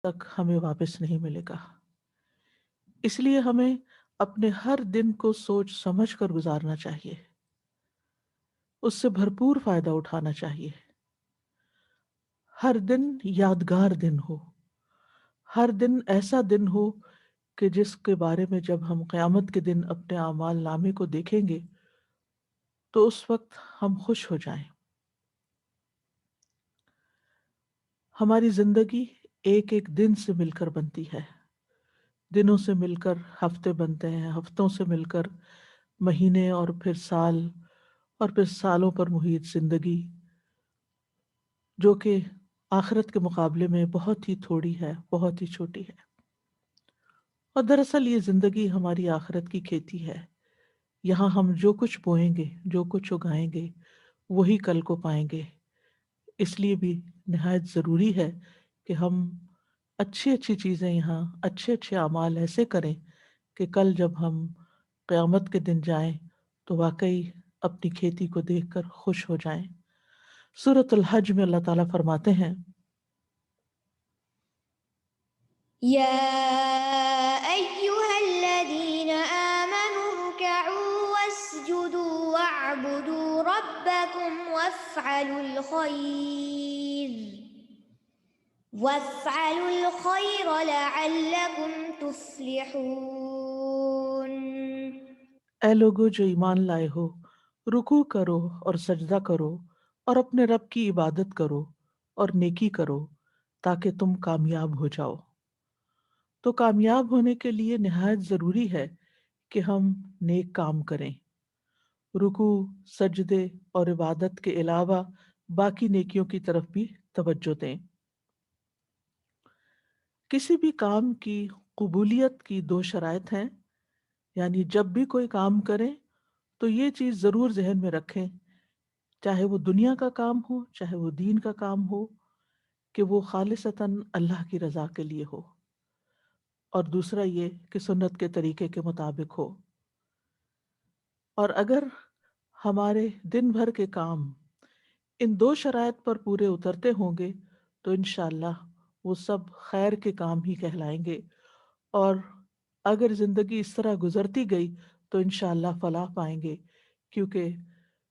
تک ہمیں واپس نہیں ملے گا۔ اس لیے ہمیں اپنے ہر دن کو سوچ سمجھ کر گزارنا چاہیے، اس سے بھرپور فائدہ اٹھانا چاہیے۔ ہر دن یادگار دن ہو، ہر دن ایسا دن ہو کہ جس کے بارے میں جب ہم قیامت کے دن اپنے اعمال نامے کو دیکھیں گے تو اس وقت ہم خوش ہو جائیں۔ ہماری زندگی ایک ایک دن سے مل کر بنتی ہے، دنوں سے مل کر ہفتے بنتے ہیں، ہفتوں سے مل کر مہینے، اور پھر سال، اور پھر سالوں پر محیط زندگی، جو کہ آخرت کے مقابلے میں بہت ہی تھوڑی ہے، بہت ہی چھوٹی ہے۔ اور دراصل یہ زندگی ہماری آخرت کی کھیتی ہے۔ یہاں ہم جو کچھ بوئیں گے، جو کچھ اگائیں گے، وہی کل کو پائیں گے۔ اس لیے بھی نہایت ضروری ہے کہ ہم اچھی اچھی چیزیں یہاں، اچھے اچھے اعمال ایسے کریں کہ کل جب ہم قیامت کے دن جائیں تو واقعی اپنی کھیتی کو دیکھ کر خوش ہو جائیں۔ سورۃ الحج میں اللہ تعالیٰ فرماتے ہیں، يا أيها الذين آمنوا اركعوا واسجدوا واعبدوا ربكم وافعلوا الخير لعلكم تفلحون۔ اے لوگو جو ایمان لائے ہو، رکوع کرو اور سجدہ کرو اور اپنے رب کی عبادت کرو اور نیکی کرو تاکہ تم کامیاب ہو جاؤ۔ تو کامیاب ہونے کے لیے نہایت ضروری ہے کہ ہم نیک کام کریں، رکوع، سجدے اور عبادت کے علاوہ باقی نیکیوں کی طرف بھی توجہ دیں۔ کسی بھی کام کی قبولیت کی دو شرائط ہیں، یعنی جب بھی کوئی کام کریں تو یہ چیز ضرور ذہن میں رکھیں، چاہے وہ دنیا کا کام ہو، چاہے وہ دین کا کام ہو، کہ وہ خالصتاً اللہ کی رضا کے لیے ہو، اور دوسرا یہ کہ سنت کے طریقے کے مطابق ہو۔ اور اگر ہمارے دن بھر کے کام ان دو شرائط پر پورے اترتے ہوں گے تو انشاءاللہ وہ سب خیر کے کام ہی کہلائیں گے، اور اگر زندگی اس طرح گزرتی گئی تو انشاءاللہ فلاح پائیں گے، کیونکہ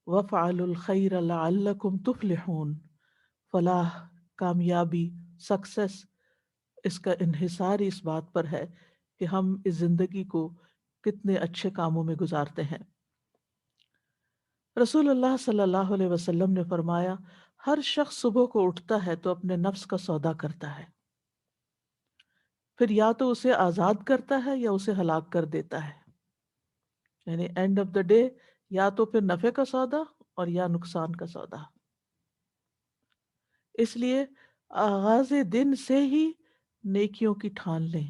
وَافْعَلُوا الْخَيْرَ لَعَلَّكُمْ تُفْلِحُونَ، فلاح، کامیابی، سکسیس، اس کا انحصار اس بات پر ہے کہ ہم اس زندگی کو کتنے اچھے کاموں میں گزارتے ہیں۔ رسول اللہ صلی اللہ علیہ وسلم نے فرمایا، ہر شخص صبح کو اٹھتا ہے تو اپنے نفس کا سودا کرتا ہے، پھر یا تو اسے آزاد کرتا ہے یا اسے ہلاک کر دیتا ہے، یعنی اینڈ آف دا ڈے یا تو پھر نفع کا سودا اور یا نقصان کا سودا۔ اس لیے آغاز دن سے ہی نیکیوں کی ٹھان لیں،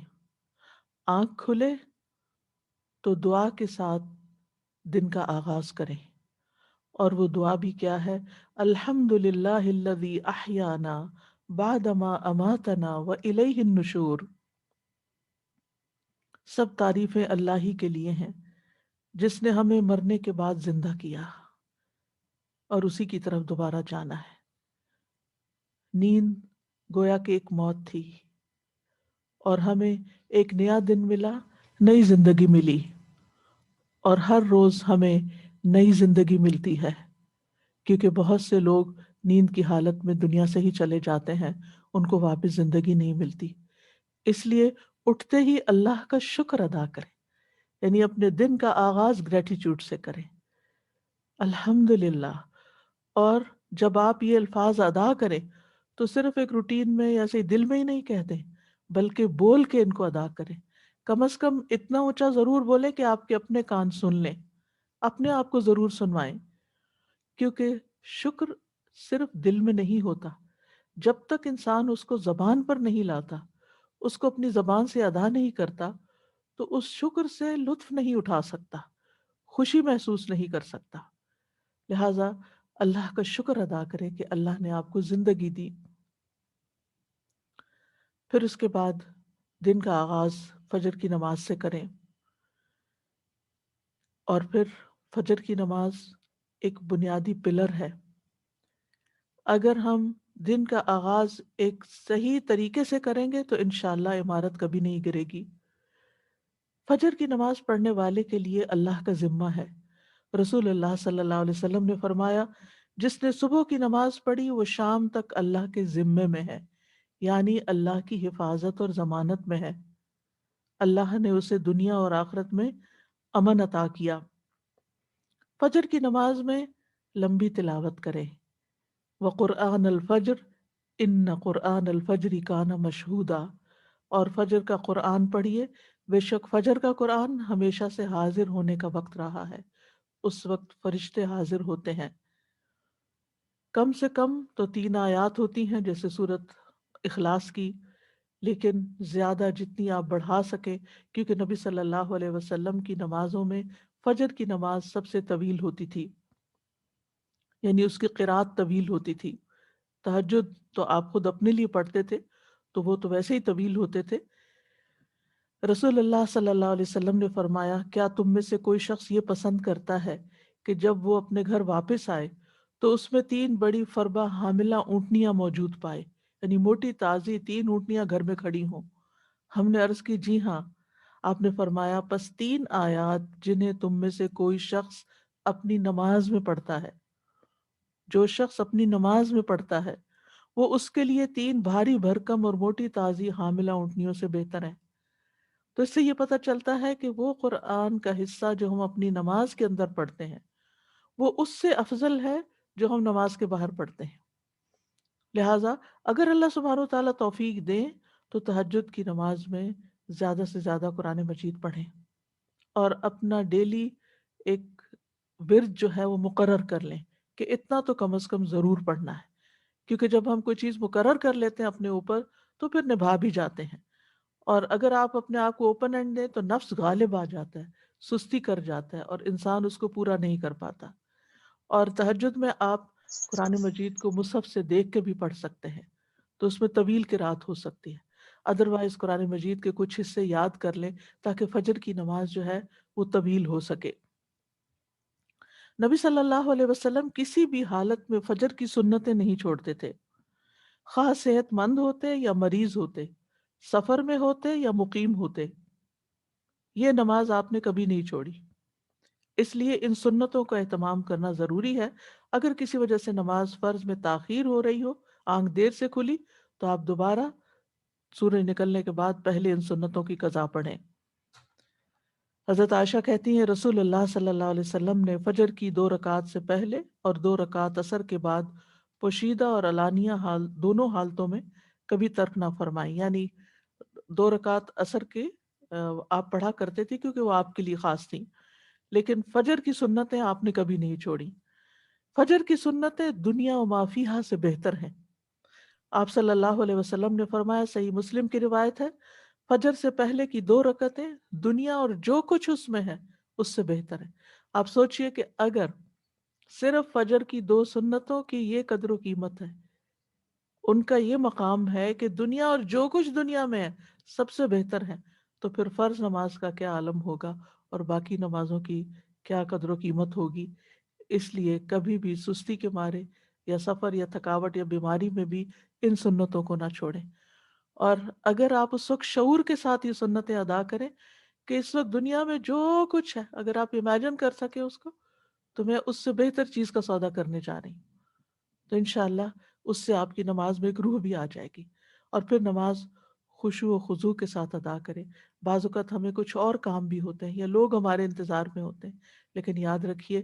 آنکھ کھلے تو دعا کے ساتھ دن کا آغاز کریں، اور وہ دعا بھی کیا ہے؟ الحمد للہ الذی احیانا بعدما اماتنا والیہ النشور۔ سب تعریفیں اللہ ہی کے لیے ہیں جس نے ہمیں مرنے کے بعد زندہ کیا اور اسی کی طرف دوبارہ جانا ہے۔ نیند گویا کہ ایک موت تھی، اور ہمیں ایک نیا دن ملا، نئی زندگی ملی، اور ہر روز ہمیں نئی زندگی ملتی ہے، کیونکہ بہت سے لوگ نیند کی حالت میں دنیا سے ہی چلے جاتے ہیں، ان کو واپس زندگی نہیں ملتی۔ اس لیے اٹھتے ہی اللہ کا شکر ادا کریں، یعنی اپنے دن کا آغاز گریٹیٹیوڈ سے کریں، الحمدللہ۔ اور جب آپ یہ الفاظ ادا کریں تو صرف ایک روٹین میں یا ایسے دل میں ہی نہیں کہہ دیں، بلکہ بول کے ان کو ادا کریں۔ کم از کم اتنا اونچا ضرور بولیں کہ آپ کے اپنے کان سن لیں، اپنے آپ کو ضرور سنوائیں، کیونکہ شکر صرف دل میں نہیں ہوتا، جب تک انسان اس کو زبان پر نہیں لاتا، اس کو اپنی زبان سے ادا نہیں کرتا، تو اس شکر سے لطف نہیں اٹھا سکتا، خوشی محسوس نہیں کر سکتا۔ لہٰذا اللہ کا شکر ادا کریں کہ اللہ نے آپ کو زندگی دی۔ پھر اس کے بعد دن کا آغاز فجر کی نماز سے کریں، اور پھر فجر کی نماز ایک بنیادی پلر ہے۔ اگر ہم دن کا آغاز ایک صحیح طریقے سے کریں گے تو انشاءاللہ عمارت کبھی نہیں گرے گی۔ فجر کی نماز پڑھنے والے کے لیے اللہ کا ذمہ ہے۔ رسول اللہ صلی اللہ علیہ وسلم نے فرمایا، جس نے صبح کی نماز پڑھی وہ شام تک اللہ کے ذمے میں ہے، یعنی اللہ کی حفاظت اور ضمانت میں ہے۔ اللہ نے اسے دنیا اور آخرت میں امن عطا کیا۔ فجر کی نماز میں لمبی تلاوت کریں۔ وقرآن الفجر ان قرآن الفجر کان مشہودا، اور فجر کا قرآن پڑھیے، بے شک فجر کا قرآن ہمیشہ سے حاضر ہونے کا وقت رہا ہے، اس وقت فرشتے حاضر ہوتے ہیں۔ کم سے کم تو 3 آیات ہوتی ہیں جیسے سورت اخلاص کی، لیکن زیادہ جتنی آپ بڑھا سکیں، کیونکہ نبی صلی اللہ علیہ وسلم کی نمازوں میں فجر کی نماز سب سے طویل ہوتی تھی، یعنی اس کی قرات طویل ہوتی تھی۔ تہجد تو آپ خود اپنے لیے پڑھتے تھے تو وہ تو ویسے ہی طویل ہوتے تھے۔ رسول اللہ صلی اللہ علیہ وسلم نے فرمایا، کیا تم میں سے کوئی شخص یہ پسند کرتا ہے کہ جب وہ اپنے گھر واپس آئے تو اس میں 3 بڑی فربہ حاملہ اونٹنیاں موجود پائے، یعنی موٹی تازی 3 اونٹنیاں گھر میں کھڑی ہوں؟ ہم نے عرض کی جی ہاں۔ آپ نے فرمایا، پس 3 آیات جنہیں تم میں سے کوئی شخص اپنی نماز میں پڑھتا ہے، جو شخص اپنی نماز میں پڑھتا ہے وہ اس کے لیے 3 بھاری بھرکم اور موٹی تازی حاملہ اونٹنیوں سے بہتر ہے۔ تو اس سے یہ پتہ چلتا ہے کہ وہ قرآن کا حصہ جو ہم اپنی نماز کے اندر پڑھتے ہیں وہ اس سے افضل ہے جو ہم نماز کے باہر پڑھتے ہیں۔ لہٰذا اگر اللہ سبحانہ و تعالیٰ توفیق دیں تو تہجد کی نماز میں زیادہ سے زیادہ قرآن مجید پڑھیں، اور اپنا ڈیلی ایک ورد جو ہے وہ مقرر کر لیں کہ اتنا تو کم از کم ضرور پڑھنا ہے، کیونکہ جب ہم کوئی چیز مقرر کر لیتے ہیں اپنے اوپر تو پھر نبھا بھی جاتے ہیں۔ اور اگر آپ اپنے آپ کو اوپن اینڈ دیں تو نفس غالب آ جاتا ہے، سستی کر جاتا ہے اور انسان اس کو پورا نہیں کر پاتا۔ اور تہجد میں آپ قرآن مجید کو مصحف سے دیکھ کے بھی پڑھ سکتے ہیں، تو اس میں طویل قرات ہو سکتی ہے۔ ادروائز قرآن مجید کے کچھ حصے یاد کر لیں تاکہ فجر کی نماز جو ہے وہ طویل ہو سکے۔ نبی صلی اللہ علیہ وسلم کسی بھی حالت میں فجر کی سنتیں نہیں چھوڑتے تھے، خواہ صحت مند ہوتے یا مریض ہوتے، سفر میں ہوتے یا مقیم ہوتے، یہ نماز آپ نے کبھی نہیں چھوڑی۔ اس لیے ان سنتوں کا اہتمام کرنا ضروری ہے۔ اگر کسی وجہ سے نماز فرض میں تاخیر ہو رہی ہو، آنکھ دیر سے کھلی، تو آپ دوبارہ سورج نکلنے کے بعد پہلے ان سنتوں کی قضا پڑھیں۔ حضرت عائشہ کہتی ہیں، رسول اللہ صلی اللہ علیہ وسلم نے فجر کی 2 رکعت سے پہلے اور 2 رکعت عصر کے بعد پوشیدہ اور علانیہ حال دونوں حالتوں میں کبھی ترک نہ فرمائی، یعنی 2 رکعت عصر کے آپ پڑھا کرتے تھے کیونکہ وہ آپ کے لیے خاص تھیں، لیکن فجر کی سنتیں آپ نے کبھی نہیں چھوڑی۔ فجر کی سنتیں دنیا و ما فیہا سے بہتر ہیں۔ آپ صلی اللہ علیہ وسلم نے فرمایا، صحیح مسلم کی روایت ہے، فجر سے پہلے کی 2 رکعتیں دنیا اور جو کچھ اس میں ہے اس سے بہتر ہے۔ آپ سوچئے کہ اگر صرف فجر کی 2 سنتوں کی یہ قدر و قیمت ہے، ان کا یہ مقام ہے کہ دنیا اور جو کچھ دنیا میں ہے سب سے بہتر ہے، تو پھر فرض نماز کا کیا عالم ہوگا اور باقی نمازوں کی کیا قدر و قیمت ہوگی۔ اس لیے کبھی بھی سستی کے مارے یا سفر یا تھکاوٹ یا بیماری میں بھی ان سنتوں کو نہ چھوڑیں۔ اور اگر آپ اس وقت شعور کے ساتھ یہ سنتیں ادا کریں کہ اس وقت دنیا میں جو کچھ ہے، اگر آپ امیجن کر سکیں اس کو، تو میں اس سے بہتر چیز کا سودا کرنے جا رہی ہوں، تو انشاءاللہ اس سے آپ کی نماز میں ایک روح بھی آ جائے گی، اور پھر نماز خشوع و خضوع کے ساتھ ادا کریں۔ بعض اوقات ہمیں کچھ اور کام بھی ہوتے ہیں یا لوگ ہمارے انتظار میں ہوتے ہیں، لیکن یاد رکھیے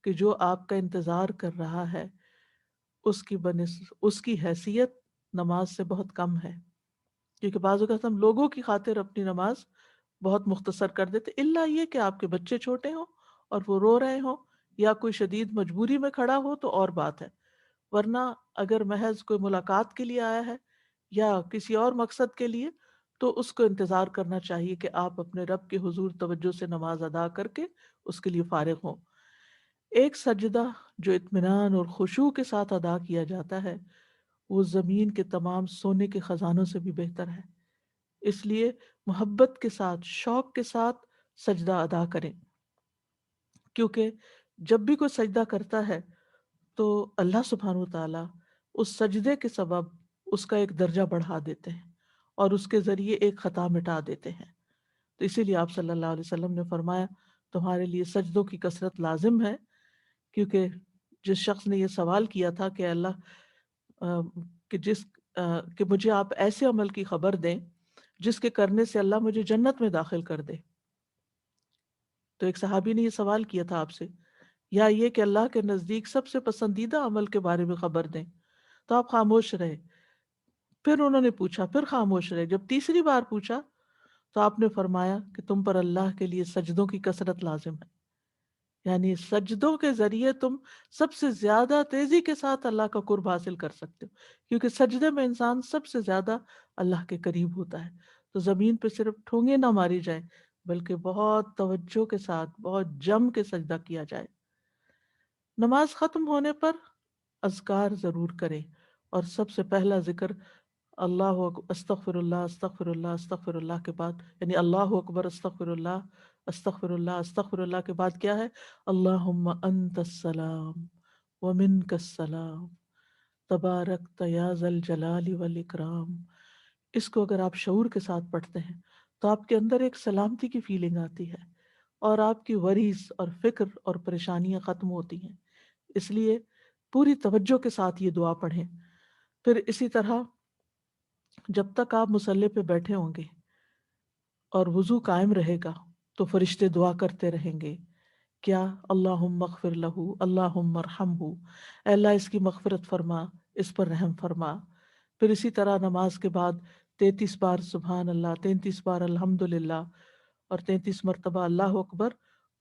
کہ جو آپ کا انتظار کر رہا ہے اس کی حیثیت نماز سے بہت کم ہے، کیونکہ بعض اوقات ہم لوگوں کی خاطر اپنی نماز بہت مختصر کر دیتے، الا یہ کہ آپ کے بچے چھوٹے ہوں اور وہ رو رہے ہوں یا کوئی شدید مجبوری میں کھڑا ہو تو اور بات ہے، ورنہ اگر محض کوئی ملاقات کے لیے آیا ہے یا کسی اور مقصد کے لیے تو اس کو انتظار کرنا چاہیے کہ آپ اپنے رب کے حضور توجہ سے نماز ادا کر کے اس کے لیے فارغ ہوں۔ ایک سجدہ جو اطمینان اور خشوع کے ساتھ ادا کیا جاتا ہے وہ زمین کے تمام سونے کے خزانوں سے بھی بہتر ہے۔ اس لیے محبت کے ساتھ، شوق کے ساتھ سجدہ ادا کریں، کیونکہ جب بھی کوئی سجدہ کرتا ہے تو اللہ سبحانہ و تعالیٰ اس سجدے کے سبب اس کا ایک درجہ بڑھا دیتے ہیں اور اس کے ذریعے ایک خطا مٹا دیتے ہیں۔ تو اسی لیے آپ صلی اللہ علیہ وسلم نے فرمایا تمہارے لیے سجدوں کی کثرت لازم ہے، کیونکہ جس شخص نے یہ سوال کیا تھا کہ اللہ آ، کہ کہ مجھے آپ ایسے عمل کی خبر دیں جس کے کرنے سے اللہ مجھے جنت میں داخل کر دے، تو ایک صحابی نے یہ سوال کیا تھا آپ سے، یا یہ کہ اللہ کے نزدیک سب سے پسندیدہ عمل کے بارے میں خبر دیں، تو آپ خاموش رہے۔ پھر انہوں نے پوچھا، پھر خاموش رہے۔ جب تیسری بار پوچھا تو آپ نے فرمایا کہ تم پر اللہ کے لیے سجدوں کی کثرت لازم ہے، یعنی سجدوں کے ذریعے تم سب سے زیادہ تیزی کے ساتھ اللہ کا قرب حاصل کر سکتے ہو، کیونکہ سجدے میں انسان سب سے زیادہ اللہ کے قریب ہوتا ہے۔ تو زمین پہ صرف ٹھونگے نہ ماری جائیں، بلکہ بہت توجہ کے ساتھ بہت جم کے سجدہ کیا جائے۔ نماز ختم ہونے پر اذکار ضرور کریں، اور سب سے پہلا ذکر استغفر اللہ استغفر اللہ استغفر اللہ کے بعد، یعنی اللہ اکبر استغفر اللہ استغفر اللہ استغفر اللہ کے بعد کیا ہے؟ اللہم انت السلام ومنک السلام تبارکت یا ذا الجلال والاکرام۔ اس کو اگر آپ شعور کے ساتھ پڑھتے ہیں تو آپ کے اندر ایک سلامتی کی فیلنگ آتی ہے، اور آپ کی وریز اور فکر اور پریشانیاں ختم ہوتی ہیں۔ اس لیے پوری توجہ کے ساتھ یہ دعا پڑھیں۔ پھر اسی طرح جب تک آپ مصلی پہ بیٹھے ہوں گے اور وضو قائم رہے گا تو فرشتے دعا کرتے رہیں گے، کیا؟ اللہم اغفر لہ، اللہم ارحمہ، اے اللہ اس کی مغفرت فرما، اس پر رحم فرما۔ پھر اسی طرح نماز کے بعد 33 بار سبحان اللہ، 33 بار الحمدللہ، اور 33 مرتبہ اللہ اکبر،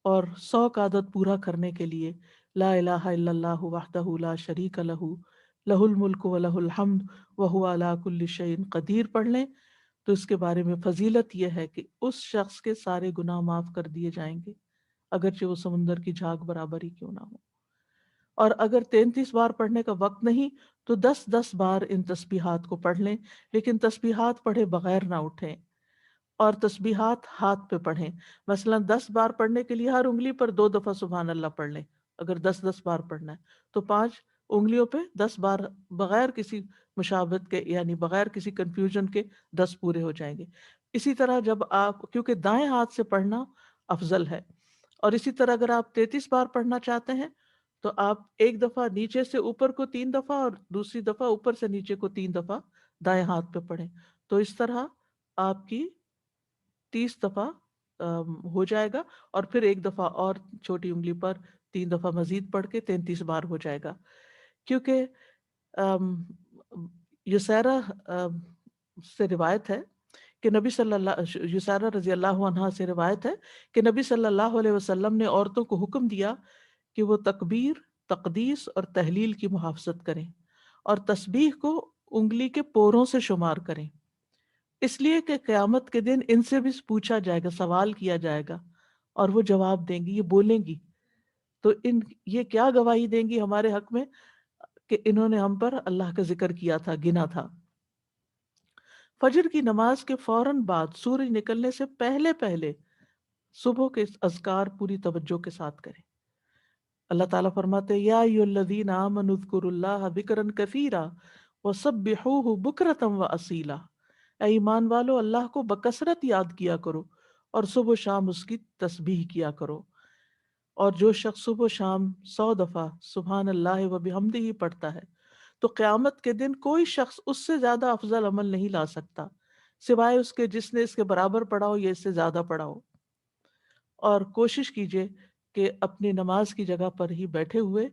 اور 100 کا عدد پورا کرنے کے لیے لا الہ الا اللہ وحدہ لا شریک لہ، لہ الملک و لہ الحمد وہو علی کل شیء قدیر پڑھ لیں۔ تو اس کے بارے میں فضیلت یہ ہے کہ اس شخص کے سارے گناہ معاف کر دیے جائیں گے، اگرچہ وہ سمندر کی جھاگ برابر ہی کیوں نہ ہو۔ اور اگر 33 بار پڑھنے کا وقت نہیں تو 10 بار ان تسبیحات کو پڑھ لیں، لیکن تسبیحات پڑھے بغیر نہ اٹھیں، اور تسبیحات ہاتھ پہ پڑھیں۔ مثلا 10 بار پڑھنے کے لیے ہر انگلی پر 2 دفعہ سبحان اللہ پڑھ لیں، اگر 10 بار پڑھنا ہے تو 5 انگلیوں پہ 10 بار، بغیر کسی مشابہت کے، یعنی بغیر کسی کنفیوژن کے 10 پورے ہو جائیں گے۔ اسی طرح جب آپ، کیونکہ دائیں ہاتھ سے پڑھنا افضل ہے، اور اسی طرح اگر آپ 33 بار پڑھنا چاہتے ہیں تو آپ ایک دفعہ نیچے سے اوپر کو 3 دفعہ، اور دوسری دفعہ اوپر سے نیچے کو 3 دفعہ دائیں ہاتھ پہ پڑھیں، تو اس طرح آپ کی 30 دفعہ ہو جائے گا، اور پھر ایک دفعہ اور چھوٹی انگلی پر 3 دفعہ مزید پڑھ کے 33 بار ہو جائے گا۔ کیونکہ ام، یسیرہ سے روایت ہے کہ نبی صلی اللہ یسیرہ رضی اللہ عنہا سے روایت ہے کہ نبی صلی اللہ علیہ وسلم نے عورتوں کو حکم دیا کہ وہ تکبیر، تقدیس اور تحلیل کی محافظت کریں، اور تسبیح کو انگلی کے پوروں سے شمار کریں، اس لیے کہ قیامت کے دن ان سے بھی پوچھا جائے گا، سوال کیا جائے گا، اور وہ جواب دیں گی، یہ بولیں گی، تو یہ کیا گواہی دیں گی ہمارے حق میں کہ انہوں نے ہم پر اللہ کا ذکر کیا تھا، گنا تھا۔ فجر کی نماز کے فوراً بعد سورج نکلنے سے پہلے پہلے صبح کے اذکار پوری توجہ کے ساتھ کریں۔ اللہ تعالیٰ فرماتے ہیں یا ایھا الذین آمنوا اذکروا اللہ ذکرا کثیرا وسبحوہ بکرۃ واصیلا، اے ایمان والو اللہ کو بکثرت یاد کیا کرو، اور صبح و شام اس کی تسبیح کیا کرو۔ اور جو شخص صبح و شام 100 دفعہ سبحان اللہ و بحمدہ ہی پڑھتا ہے تو قیامت کے دن کوئی شخص اس سے زیادہ افضل عمل نہیں لا سکتا، سوائے اس کے جس نے اس کے برابر پڑھا ہو یا اس سے زیادہ پڑھا ہو۔ اور کوشش کیجئے کہ اپنی نماز کی جگہ پر ہی بیٹھے ہوئے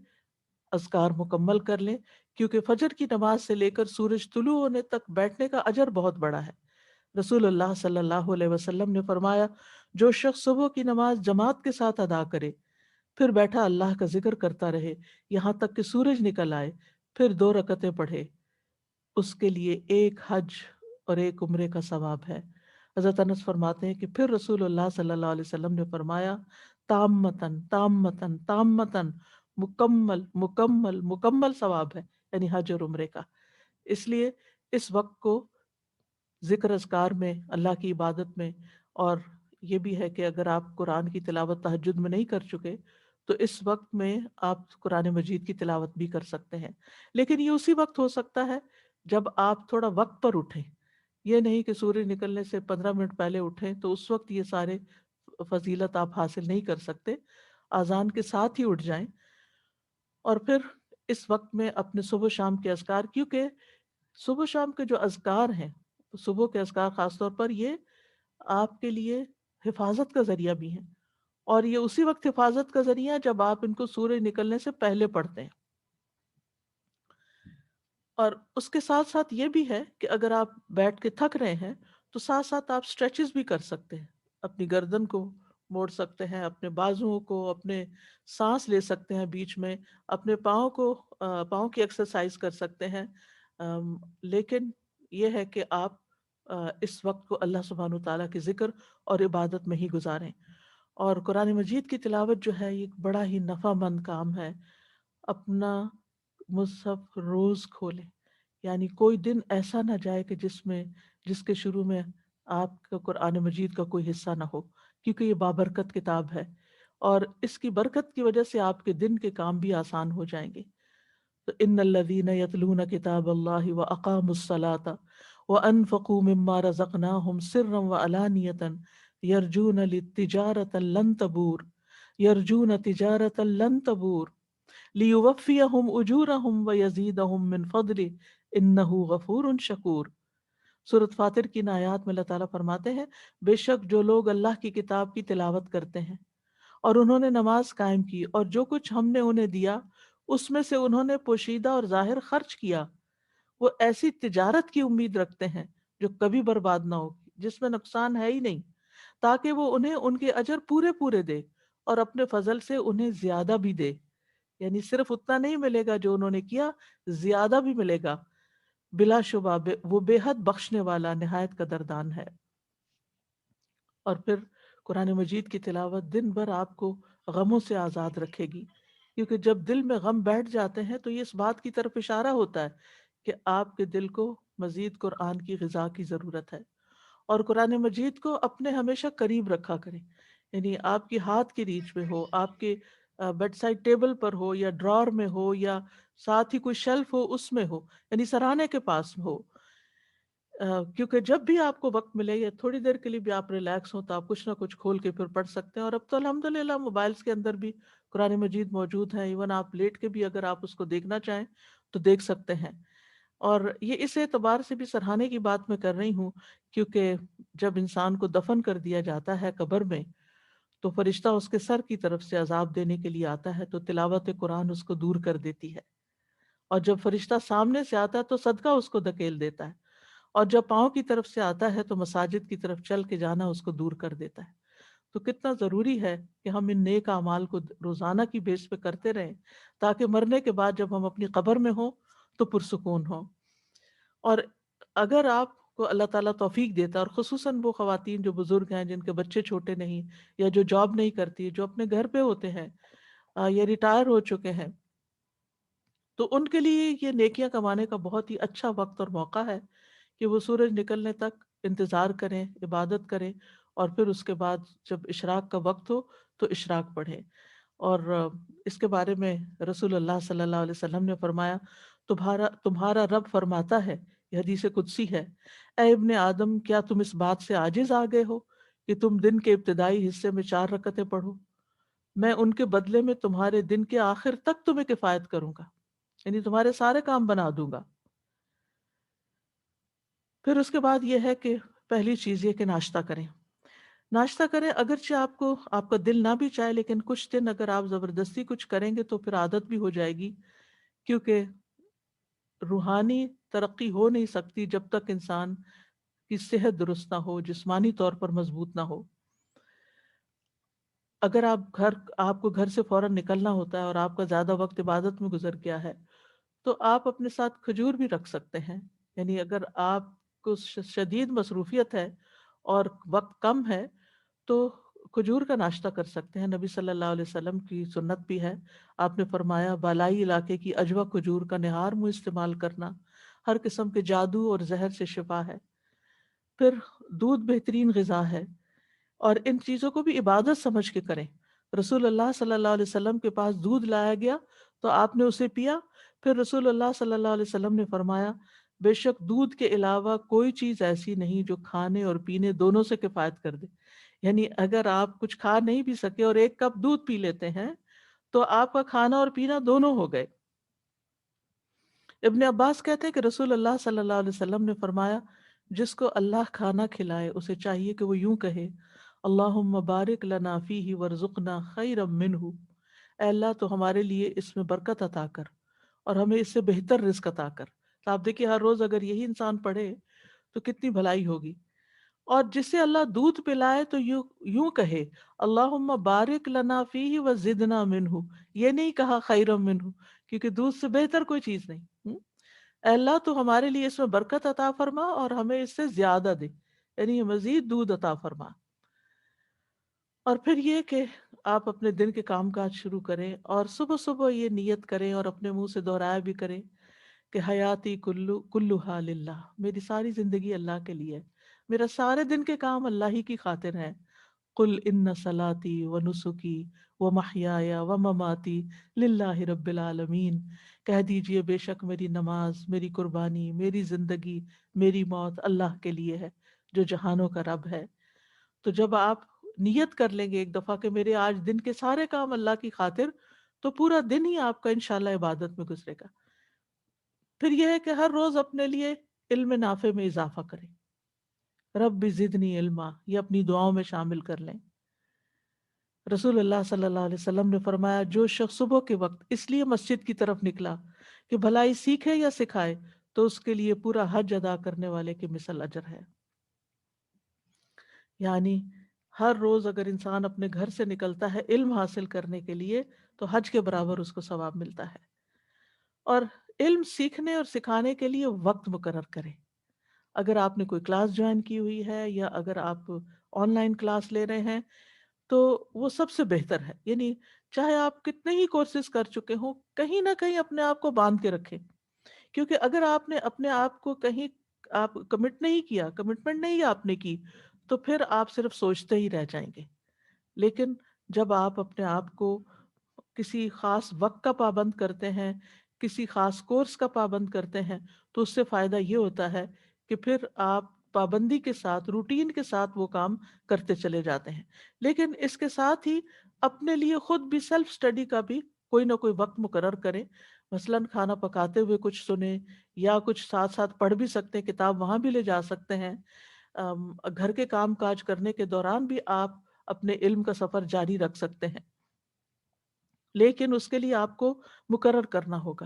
اذکار مکمل کر لیں، کیونکہ فجر کی نماز سے لے کر سورج طلوع ہونے تک بیٹھنے کا اجر بہت بڑا ہے۔ رسول اللہ صلی اللہ علیہ وسلم نے فرمایا، جو شخص صبح کی نماز جماعت کے ساتھ ادا کرے، پھر بیٹھا اللہ کا ذکر کرتا رہے یہاں تک کہ سورج نکل آئے، پھر 2 رکعتیں پڑھے، اس کے لیے ایک حج اور ایک عمرے کا ثواب ہے۔ حضرت انس فرماتے ہیں کہ پھر رسول اللہ صلی اللہ علیہ وسلم نے فرمایا، تامتن تامتن تامتن، مکمل مکمل مکمل ثواب ہے، یعنی حج اور عمرے کا۔ اس لیے اس وقت کو ذکر اذکار میں، اللہ کی عبادت میں، اور یہ بھی ہے کہ اگر آپ قرآن کی تلاوت تہجد میں نہیں کر چکے تو اس وقت میں آپ قرآن مجید کی تلاوت بھی کر سکتے ہیں، لیکن یہ اسی وقت ہو سکتا ہے جب آپ تھوڑا وقت پر اٹھیں، یہ نہیں کہ سورج نکلنے سے 15 منٹ پہلے اٹھیں تو اس وقت یہ سارے فضیلت آپ حاصل نہیں کر سکتے۔ اذان کے ساتھ ہی اٹھ جائیں، اور پھر اس وقت میں اپنے صبح و شام کے اذکار، کیونکہ صبح و شام کے جو اذکار ہیں، صبح کے اذکار خاص طور پر، یہ آپ کے لیے حفاظت کا ذریعہ بھی ہیں، اور یہ اسی وقت حفاظت کا ذریعہ ہے جب آپ ان کو سورج نکلنے سے پہلے پڑھتے ہیں۔ اور اس کے ساتھ ساتھ یہ بھی ہے کہ اگر آپ بیٹھ کے تھک رہے ہیں تو ساتھ ساتھ آپ سٹریچز بھی کر سکتے ہیں، اپنی گردن کو موڑ سکتے ہیں، اپنے بازوؤں کو، اپنے سانس لے سکتے ہیں بیچ میں، اپنے پاؤں کو پاؤں کی ایکسرسائز کر سکتے ہیں۔ لیکن یہ ہے کہ آپ اس وقت کو اللہ سبحانہ تعالیٰ کے ذکر اور عبادت میں ہی گزاریں۔ اور قرآن مجید کی تلاوت جو ہے یہ ایک بڑا ہی نفع مند کام ہے۔ اپنا مصحف روز کھولیں، یعنی کوئی دن ایسا نہ جائے کہ جس کے شروع میں آپ کا قرآن مجید کا کوئی حصہ نہ ہو، کیونکہ یہ بابرکت کتاب ہے، اور اس کی برکت کی وجہ سے آپ کے دن کے کام بھی آسان ہو جائیں گے۔ تو ان الذین یتلون کتاب اللہ واقاموا الصلاۃ وانفقوا مما رزقناہم سرا وعلانیۃ یرجون تجارۃ لن تبور، یرجون تجارۃ لن تبور لیوفیہم اجورہم ویزیدہم من فضلہ انہ غفور شکور۔ سورۃ فاطر کی ان آیات میں اللہ تعالیٰ فرماتے ہیں، بے شک جو لوگ اللہ کی کتاب کی تلاوت کرتے ہیں اور انہوں نے نماز قائم کی، اور جو کچھ ہم نے انہیں دیا اس میں سے انہوں نے پوشیدہ اور ظاہر خرچ کیا، وہ ایسی تجارت کی امید رکھتے ہیں جو کبھی برباد نہ ہوگی، جس میں نقصان ہے ہی نہیں، تاکہ وہ انہیں ان کے اجر پورے پورے دے اور اپنے فضل سے انہیں زیادہ بھی دے، یعنی صرف اتنا نہیں ملے گا جو انہوں نے کیا، زیادہ بھی ملے گا۔ بلا شبہ وہ بے حد بخشنے والا نہایت قدردان ہے۔ اور پھر قرآن مجید کی تلاوت دن بھر آپ کو غموں سے آزاد رکھے گی، کیونکہ جب دل میں غم بیٹھ جاتے ہیں تو یہ اس بات کی طرف اشارہ ہوتا ہے کہ آپ کے دل کو مزید قرآن کی غذا کی ضرورت ہے۔ اور قرآن مجید کو اپنے ہمیشہ قریب رکھا کریں، یعنی آپ کی ہاتھ کی ریچ میں ہو، آپ کے بیڈ سائڈ ٹیبل پر ہو، یا ڈرار میں ہو، یا ساتھ ہی کوئی شیلف ہو اس میں ہو، یعنی سراہنے کے پاس ہو۔ کیونکہ جب بھی آپ کو وقت ملے یا تھوڑی دیر کے لیے بھی آپ ریلیکس ہوں تو آپ کچھ نہ کچھ کھول کے پھر پڑھ سکتے ہیں۔ اور اب تو الحمدللہ موبائلز کے اندر بھی قرآن مجید موجود ہیں، ایون آپ لیٹ کے بھی اگر آپ اس کو دیکھنا چاہیں تو دیکھ سکتے ہیں۔ اور یہ اس اعتبار سے بھی سراہنے کی بات میں کر رہی ہوں کیونکہ جب انسان کو دفن کر دیا جاتا ہے قبر میں تو فرشتہ اس کے سر کی طرف سے عذاب دینے کے لیے آتا ہے، تو تلاوت قرآن اس کو دور کر دیتی ہے، اور جب فرشتہ سامنے سے آتا ہے تو صدقہ اس کو دھکیل دیتا ہے، اور جب پاؤں کی طرف سے آتا ہے تو مساجد کی طرف چل کے جانا اس کو دور کر دیتا ہے۔ تو کتنا ضروری ہے کہ ہم ان نیک اعمال کو روزانہ کی بیس پہ کرتے رہیں، تاکہ مرنے کے بعد جب ہم اپنی قبر میں ہوں تو پرسکون ہوں۔ اور اگر آپ کو اللہ تعالیٰ توفیق دیتا ہے، اور خصوصاً وہ خواتین جو بزرگ ہیں، جن کے بچے چھوٹے نہیں، یا جو جاب نہیں کرتی، جو اپنے گھر پہ ہوتے ہیں یا ریٹائر ہو چکے ہیں، تو ان کے لیے یہ نیکیاں کمانے کا بہت ہی اچھا وقت اور موقع ہے کہ وہ سورج نکلنے تک انتظار کریں، عبادت کریں، اور پھر اس کے بعد جب اشراق کا وقت ہو تو اشراق پڑھیں۔ اور اس کے بارے میں رسول اللہ صلی اللہ علیہ وسلم نے فرمایا، تمہارا رب فرماتا ہے، یہ حدیث قدسی ہے، اے ابن آدم، کیا تم اس بات سے عاجز آ گئے ہو کہ تم دن کے ابتدائی حصے میں 4 رکعتیں پڑھو؟ میں ان کے بدلے میں تمہارے دن کے آخر تک تمہیں کفایت کروں گا، یعنی تمہارے سارے کام بنا دوں گا۔ پھر اس کے بعد یہ ہے کہ پہلی چیز یہ کہ ناشتہ کریں، ناشتہ کریں، اگرچہ آپ کا دل نہ بھی چاہے، لیکن کچھ دن اگر آپ زبردستی کچھ کریں گے تو پھر عادت بھی ہو جائے گی، کیونکہ روحانی ترقی ہو نہیں سکتی جب تک انسان کی صحت درست نہ ہو، جسمانی طور پر مضبوط نہ ہو۔ اگر آپ کو گھر سے فوراً نکلنا ہوتا ہے اور آپ کا زیادہ وقت عبادت میں گزر گیا ہے تو آپ اپنے ساتھ کھجور بھی رکھ سکتے ہیں، یعنی اگر آپ کو شدید مصروفیت ہے اور وقت کم ہے تو کھجور کا ناشتہ کر سکتے ہیں۔ نبی صلی اللہ علیہ وسلم کی سنت بھی ہے، آپ نے فرمایا بالائی علاقے کی اجوا کھجور کا نہار منہ استعمال کرنا ہر قسم کے جادو اور زہر سے شفا ہے۔ پھر دودھ بہترین غذا ہے، اور ان چیزوں کو بھی عبادت سمجھ کے کریں۔ رسول اللہ صلی اللہ علیہ وسلم کے پاس دودھ لایا گیا تو آپ نے اسے پیا. پھر رسول اللہ صلی اللہ علیہ وسلم نے فرمایا بے شک دودھ کے علاوہ کوئی چیز ایسی نہیں جو کھانے اور پینے دونوں سے کفایت کر دے. یعنی اگر آپ کچھ کھا نہیں بھی سکے اور ایک کپ دودھ پی لیتے ہیں تو آپ کا کھانا اور پینا دونوں ہو گئے. ابن عباس کہتے ہیں کہ رسول اللہ صلی اللہ علیہ وسلم نے فرمایا جس کو اللہ کھانا کھلائے اسے چاہیے کہ وہ یوں کہے اللہم بارک لنا فیہ ورزقنا خیرا منہ. اے اللہ تو ہمارے لیے اس میں برکت عطا کر اور ہمیں اس سے بہتر رزق عطا کر. تو آپ دیکھیے ہر روز اگر یہی انسان پڑھے تو کتنی بھلائی ہوگی. اور جسے اللہ دودھ پلائے تو یوں کہے اللہم بارک لنا فیہ وزدنا منہ. یہ نہیں کہا خیرا منہ کیونکہ دودھ سے بہتر کوئی چیز نہیں. اے اللہ تو ہمارے لیے اس میں برکت عطا فرما اور ہمیں اس سے زیادہ دے، یعنی مزید دودھ عطا فرما. اور پھر یہ کہ آپ اپنے دن کے کام کاج شروع کریں اور صبح صبح یہ نیت کریں اور اپنے منہ سے دہرایا بھی کریں کہ حیاتی کلھا للہ، میری ساری زندگی اللہ کے لیے ہے، میرا سارے دن کے کام اللہ ہی کی خاطر ہیں. قل ان صلاتی و نسکی و محیای و مماتی للہ رب العالمین. کہہ دیجئے بے شک میری نماز، میری قربانی، میری زندگی، میری موت اللہ کے لیے ہے جو جہانوں کا رب ہے. تو جب آپ نیت کر لیں گے ایک دفعہ کہ میرے آج دن کے سارے کام اللہ کی خاطر، تو پورا دن ہی آپ کا انشاءاللہ عبادت میں گزرے گا. پھر یہ ہے کہ ہر روز اپنے لیے علم نافع میں اضافہ کریں. رب زدنی علما یہ اپنی دعاؤں میں شامل کر لیں. رسول اللہ صلی اللہ علیہ وسلم نے فرمایا جو شخص صبح کے وقت اس لیے مسجد کی طرف نکلا کہ بھلائی سیکھے یا سکھائے تو اس کے لیے پورا حج ادا کرنے والے کی مثل اجر ہے. یعنی ہر روز اگر انسان اپنے گھر سے نکلتا ہے علم حاصل کرنے کے لیے تو حج کے برابر اس کو ثواب ملتا ہے. اور علم سیکھنے اور سکھانے کے لیے وقت مقرر کریں. اگر آپ نے کوئی کلاس جوائن کی ہوئی ہے یا اگر آپ آن لائن کلاس لے رہے ہیں تو وہ سب سے بہتر ہے. یعنی چاہے آپ کتنے ہی کورسز کر چکے ہوں کہیں نہ کہیں اپنے آپ کو باندھ کے رکھیں. کیونکہ اگر آپ نے اپنے آپ کو کہیں آپ کمٹمنٹ نہیں آپ نے کی تو پھر آپ صرف سوچتے ہی رہ جائیں گے. لیکن جب آپ اپنے آپ کو کسی خاص وقت کا پابند کرتے ہیں، کسی خاص کورس کا پابند کرتے ہیں تو اس سے فائدہ یہ ہوتا ہے کہ پھر آپ پابندی کے ساتھ روٹین کے ساتھ وہ کام کرتے چلے جاتے ہیں. لیکن اس کے ساتھ ہی اپنے لیے خود بھی سیلف اسٹڈی کا بھی کوئی نہ کوئی وقت مقرر کریں. مثلاً کھانا پکاتے ہوئے کچھ سنیں یا کچھ ساتھ ساتھ پڑھ بھی سکتے ہیں، کتاب وہاں بھی لے جا سکتے ہیں. گھر کے کام کاج کرنے کے دوران بھی آپ اپنے علم کا سفر جاری رکھ سکتے ہیں. لیکن اس کے لیے آپ کو مقرر کرنا ہوگا.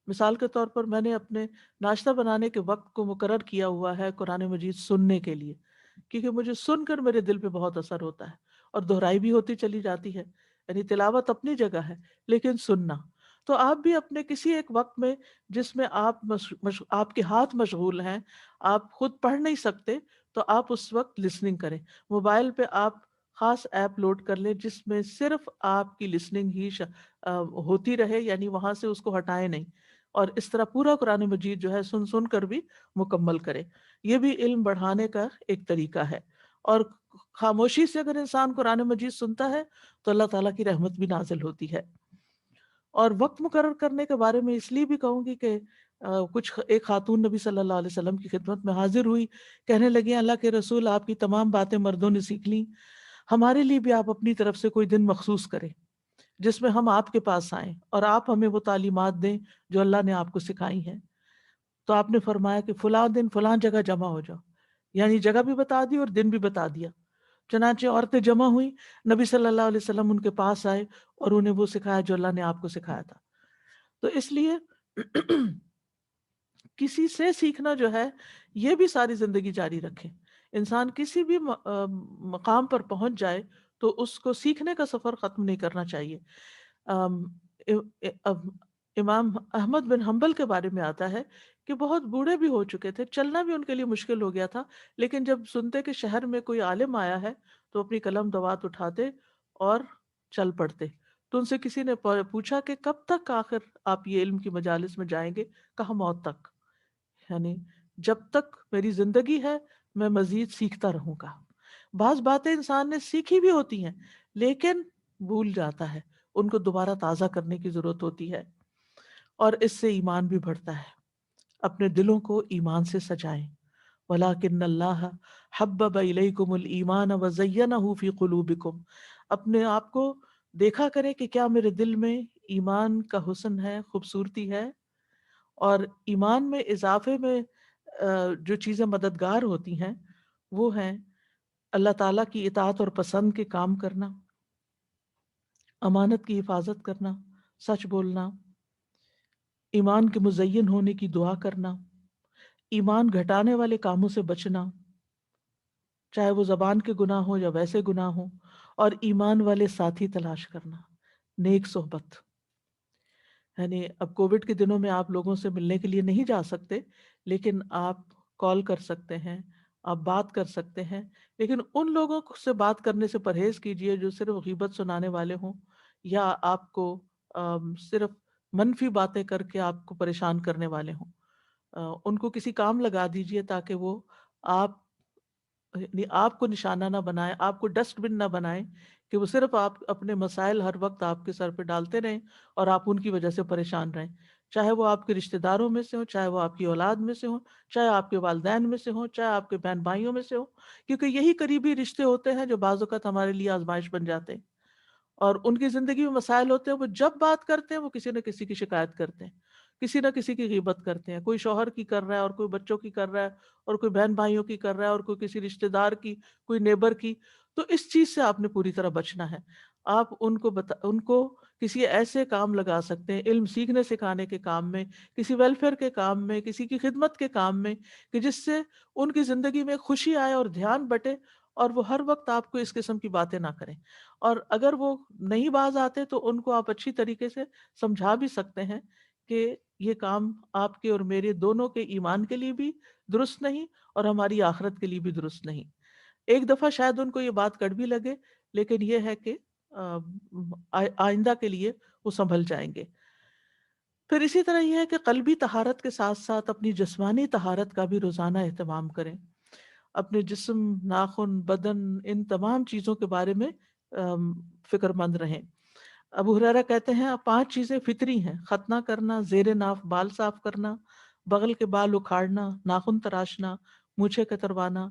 مثال کے طور پر میں نے اپنے ناشتہ بنانے کے وقت کو مقرر کیا ہوا ہے قرآن مجید سننے کے لیے، کیونکہ مجھے سن کر میرے دل پہ بہت اثر ہوتا ہے اور دہرائی بھی ہوتی چلی جاتی ہے. یعنی تلاوت اپنی جگہ ہے لیکن سننا. تو آپ بھی اپنے کسی ایک وقت میں جس میں آپ کے ہاتھ مشغول ہیں، آپ خود پڑھ نہیں سکتے، تو آپ اس وقت لسننگ کریں. موبائل پہ آپ خاص ایپ لوڈ کر لیں جس میں صرف آپ کی لسننگ ہی ہوتی رہے، یعنی وہاں سے اس کو ہٹائے نہیں. اور اس طرح پورا قرآن مجید جو ہے سن سن کر بھی مکمل کرے. یہ بھی علم بڑھانے کا ایک طریقہ ہے. اور خاموشی سے اگر انسان قرآن مجید سنتا ہے تو اللہ تعالیٰ کی رحمت بھی نازل ہوتی ہے. اور وقت مقرر کرنے کے بارے میں اس لیے بھی کہوں گی کہ ایک خاتون نبی صلی اللہ علیہ وسلم کی خدمت میں حاضر ہوئی، کہنے لگی اللہ کے رسول آپ کی تمام باتیں مردوں نے سیکھ لیں، ہمارے لیے بھی آپ اپنی طرف سے کوئی دن مخصوص کریں جس میں ہم آپ کے پاس آئیں اور آپ ہمیں وہ تعلیمات دیں جو اللہ نے آپ کو سکھائی ہیں. تو آپ نے فرمایا کہ فلاں دن فلاں جگہ جمع ہو جاؤ، یعنی جگہ بھی بتا دی اور دن بھی بتا دیا. چنانچہ عورتیں جمع ہوئیں، نبی صلی اللہ علیہ وسلم ان کے پاس آئے اور انہیں وہ سکھایا جو اللہ نے آپ کو سکھایا تھا. تو اس لیے کسی سے سیکھنا جو ہے یہ بھی ساری زندگی جاری رکھیں. انسان کسی بھی مقام پر پہنچ جائے تو اس کو سیکھنے کا سفر ختم نہیں کرنا چاہیے. ام، ام- امام احمد بن حنبل کے بارے میں آتا ہے کہ بہت بوڑھے بھی ہو چکے تھے، چلنا بھی ان کے لیے مشکل ہو گیا تھا، لیکن جب سنتے کہ شہر میں کوئی عالم آیا ہے تو اپنی قلم دوات اٹھاتے اور چل پڑتے. تو ان سے کسی نے پوچھا کہ کب تک آخر آپ یہ علم کی مجالس میں جائیں گے؟ کہا موت تک، یعنی جب تک میری زندگی ہے میں مزید سیکھتا رہوں گا. بعض باتیں انسان نے سیکھی بھی ہوتی ہیں لیکن بھول جاتا ہے، ان کو دوبارہ تازہ کرنے کی ضرورت ہوتی ہے، اور اس سے ایمان بھی بڑھتا ہے۔ اپنے دلوں کو ایمان سے سجائیں۔ وَلَٰكِنَّ اللَّهَ حَبَّبَ إِلَيْكُمُ الْإِيمَانَ وَزَيَّنَهُ فِي قُلُوبِكُمْ۔ اپنے آپ کو دیکھا کریں کہ کیا میرے دل میں ایمان کا حسن ہے، خوبصورتی ہے، اور ایمان میں اضافے میں جو چیزیں مددگار ہوتی ہیں وہ ہیں اللہ تعالیٰ کی اطاعت اور پسند کے کام کرنا، امانت کی حفاظت کرنا، سچ بولنا، ایمان کے مزین ہونے کی دعا کرنا، ایمان گھٹانے والے کاموں سے بچنا، چاہے وہ زبان کے گناہ ہو یا ویسے گناہ ہو، اور ایمان والے ساتھی تلاش کرنا، نیک صحبت۔ یعنی اب کووڈ کے دنوں میں آپ لوگوں سے ملنے کے لیے نہیں جا سکتے، لیکن آپ کال کر سکتے ہیں، آپ بات کر سکتے ہیں، لیکن ان لوگوں سے بات کرنے سے پرہیز کیجئے جو صرف غیبت سنانے والے ہوں، یا آپ کو صرف منفی باتیں کر کے آپ کو پریشان کرنے والے ہوں۔ ان کو کسی کام لگا دیجئے تاکہ وہ آپ یعنی آپ کو نشانہ نہ بنائے، آپ کو ڈسٹ بن نہ بنائے، کہ وہ صرف آپ اپنے مسائل ہر وقت آپ کے سر پہ ڈالتے رہیں اور آپ ان کی وجہ سے پریشان رہیں، چاہے وہ آپ کے رشتہ داروں میں سے ہوں، چاہے وہ آپ کی اولاد میں سے ہوں، چاہے آپ کے والدین میں سے ہوں، چاہے آپ کے بہن بھائیوں میں سے ہوں، کیونکہ یہی قریبی رشتے ہوتے ہیں جو بعض اوقات ہمارے لیے آزمائش بن جاتے ہیں، اور ان کی زندگی میں مسائل ہوتے ہیں، وہ جب بات کرتے ہیں وہ کسی نہ کسی کی شکایت کرتے ہیں، کسی نہ کسی کی غیبت کرتے ہیں، کوئی شوہر کی کر رہا ہے اور کوئی بچوں کی کر رہا ہے، اور کوئی بہن بھائیوں کی کر رہا ہے، اور کوئی کسی رشتہ دار کی، کوئی نیبر کی۔ تو اس چیز سے آپ نے پوری طرح بچنا ہے۔ آپ ان کو کسی ایسے کام لگا سکتے ہیں، علم سیکھنے سکھانے کے کام میں، کسی ویلفیئر کے کام میں، کسی کی خدمت کے کام میں، کہ جس سے ان کی زندگی میں خوشی آئے اور دھیان بٹے، اور وہ ہر وقت آپ کو اس قسم کی باتیں نہ کریں۔ اور اگر وہ نہیں باز آتے تو ان کو آپ اچھی طریقے سے سمجھا بھی سکتے ہیں کہ یہ کام آپ کے اور میرے دونوں کے ایمان کے لیے بھی درست نہیں، اور ہماری آخرت کے لیے بھی درست نہیں۔ ایک دفعہ شاید ان کو یہ بات کڑوی لگے، لیکن یہ ہے کہ آئندہ کے لیے وہ سنبھل جائیں گے۔ پھر اسی طرح یہ ہے کہ قلبی طہارت کے ساتھ ساتھ اپنی جسمانی طہارت کا بھی روزانہ اہتمام کریں۔ اپنے جسم، ناخن، بدن، ان تمام چیزوں کے بارے میں فکر مند رہیں۔ ابو ہریرہ کہتے ہیں 5 چیزیں فطری ہیں: ختنہ کرنا، زیر ناف بال صاف کرنا، بغل کے بال اکھاڑنا، ناخن تراشنا، مونچھیں کتروانا۔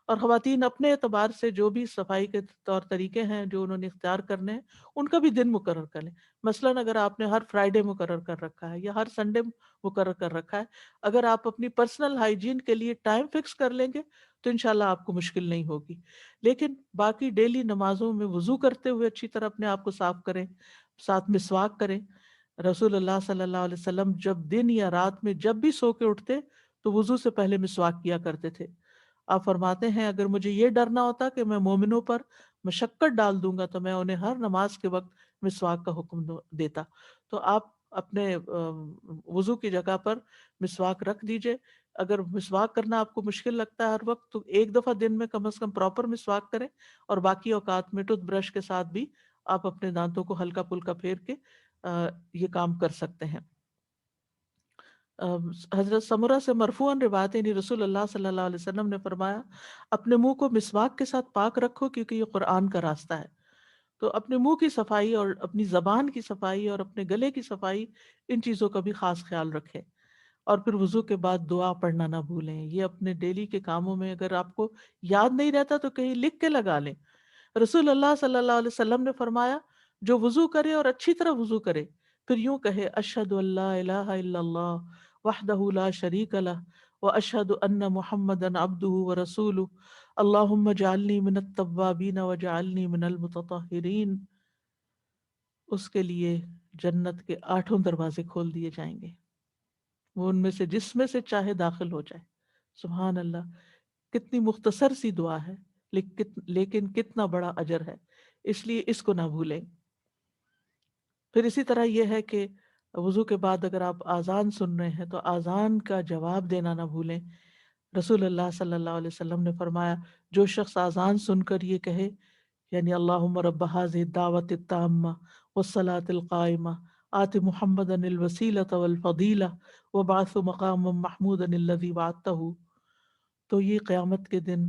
اور خواتین اپنے اعتبار سے جو بھی صفائی کے طور طریقے ہیں جو انہوں نے اختیار کرنے ہیں، ان کا بھی دن مقرر کر لیں۔ مثلاً اگر آپ نے ہر فرائیڈے مقرر کر رکھا ہے یا ہر سنڈے مقرر کر رکھا ہے، اگر آپ اپنی پرسنل ہائیجین کے لیے ٹائم فکس کر لیں گے تو انشاءاللہ آپ کو مشکل نہیں ہوگی۔ لیکن باقی ڈیلی نمازوں میں وضو کرتے ہوئے اچھی طرح اپنے آپ کو صاف کریں، ساتھ مسواک کریں۔ رسول اللہ صلی اللہ علیہ وسلم جب دن یا رات میں جب بھی سو کے اٹھتے تو وضو سے پہلے مسواک کیا کرتے تھے۔ آپ فرماتے ہیں اگر مجھے یہ ڈر نہ ہوتا کہ میں مومنوں پر مشقت ڈال دوں گا تو میں انہیں ہر نماز کے وقت مسواک کا حکم دیتا۔ تو آپ اپنے وضو کی جگہ پر مسواک رکھ دیجئے۔ اگر مسواک کرنا آپ کو مشکل لگتا ہے ہر وقت، تو ایک دفعہ دن میں کم از کم پراپر مسواک کریں، اور باقی اوقات میں ٹوتھ برش کے ساتھ بھی آپ اپنے دانتوں کو ہلکا پھلکا پھیر کے یہ کام کر سکتے ہیں۔ حضرت سمرہ سے مرفوعاً روایت ہے، یعنی رسول اللہ صلی اللہ علیہ وسلم نے فرمایا اپنے منہ کو مسواک کے ساتھ پاک رکھو کیونکہ یہ قرآن کا راستہ ہے۔ تو اپنے منہ کی صفائی اور اپنی زبان کی صفائی اور اپنے گلے کی صفائی، ان چیزوں کا بھی خاص خیال رکھیں۔ اور پھر وضو کے بعد دعا پڑھنا نہ بھولیں۔ یہ اپنے ڈیلی کے کاموں میں اگر آپ کو یاد نہیں رہتا تو کہیں لکھ کے لگا لیں۔ رسول اللہ صلی اللہ علیہ وسلم نے فرمایا جو وضو کرے اور اچھی طرح وضو کرے، پھر یوں کہے اشہد ان لا الہ الا اللہ وحدہ لا شریک لہ واشہد ان محمدا عبدہ ورسولہ اللہم اجعلنی من التوابین واجعلنی من المتطہرین، اس کے لیے جنت کے 8 دروازے کھول دیے جائیں گے، وہ ان میں سے جس میں سے چاہے داخل ہو جائے۔ سبحان اللہ، کتنی مختصر سی دعا ہے، لیکن کتنا بڑا اجر ہے، اس لیے اس کو نہ بھولیں۔ پھر اسی طرح یہ ہے کہ وضو کے بعد اگر آپ آذان سن رہے ہیں تو آذان کا جواب دینا نہ بھولیں۔ رسول اللہ صلی اللہ علیہ وسلم نے فرمایا جو شخص آذان سن کر یہ کہے، یعنی اللہم رب هذه الدعوة التامة والصلاة القائمة آت محمدا الوسیلة والفضیلة وبعث مقاما محمودا الذی وعدته، تو یہ قیامت کے دن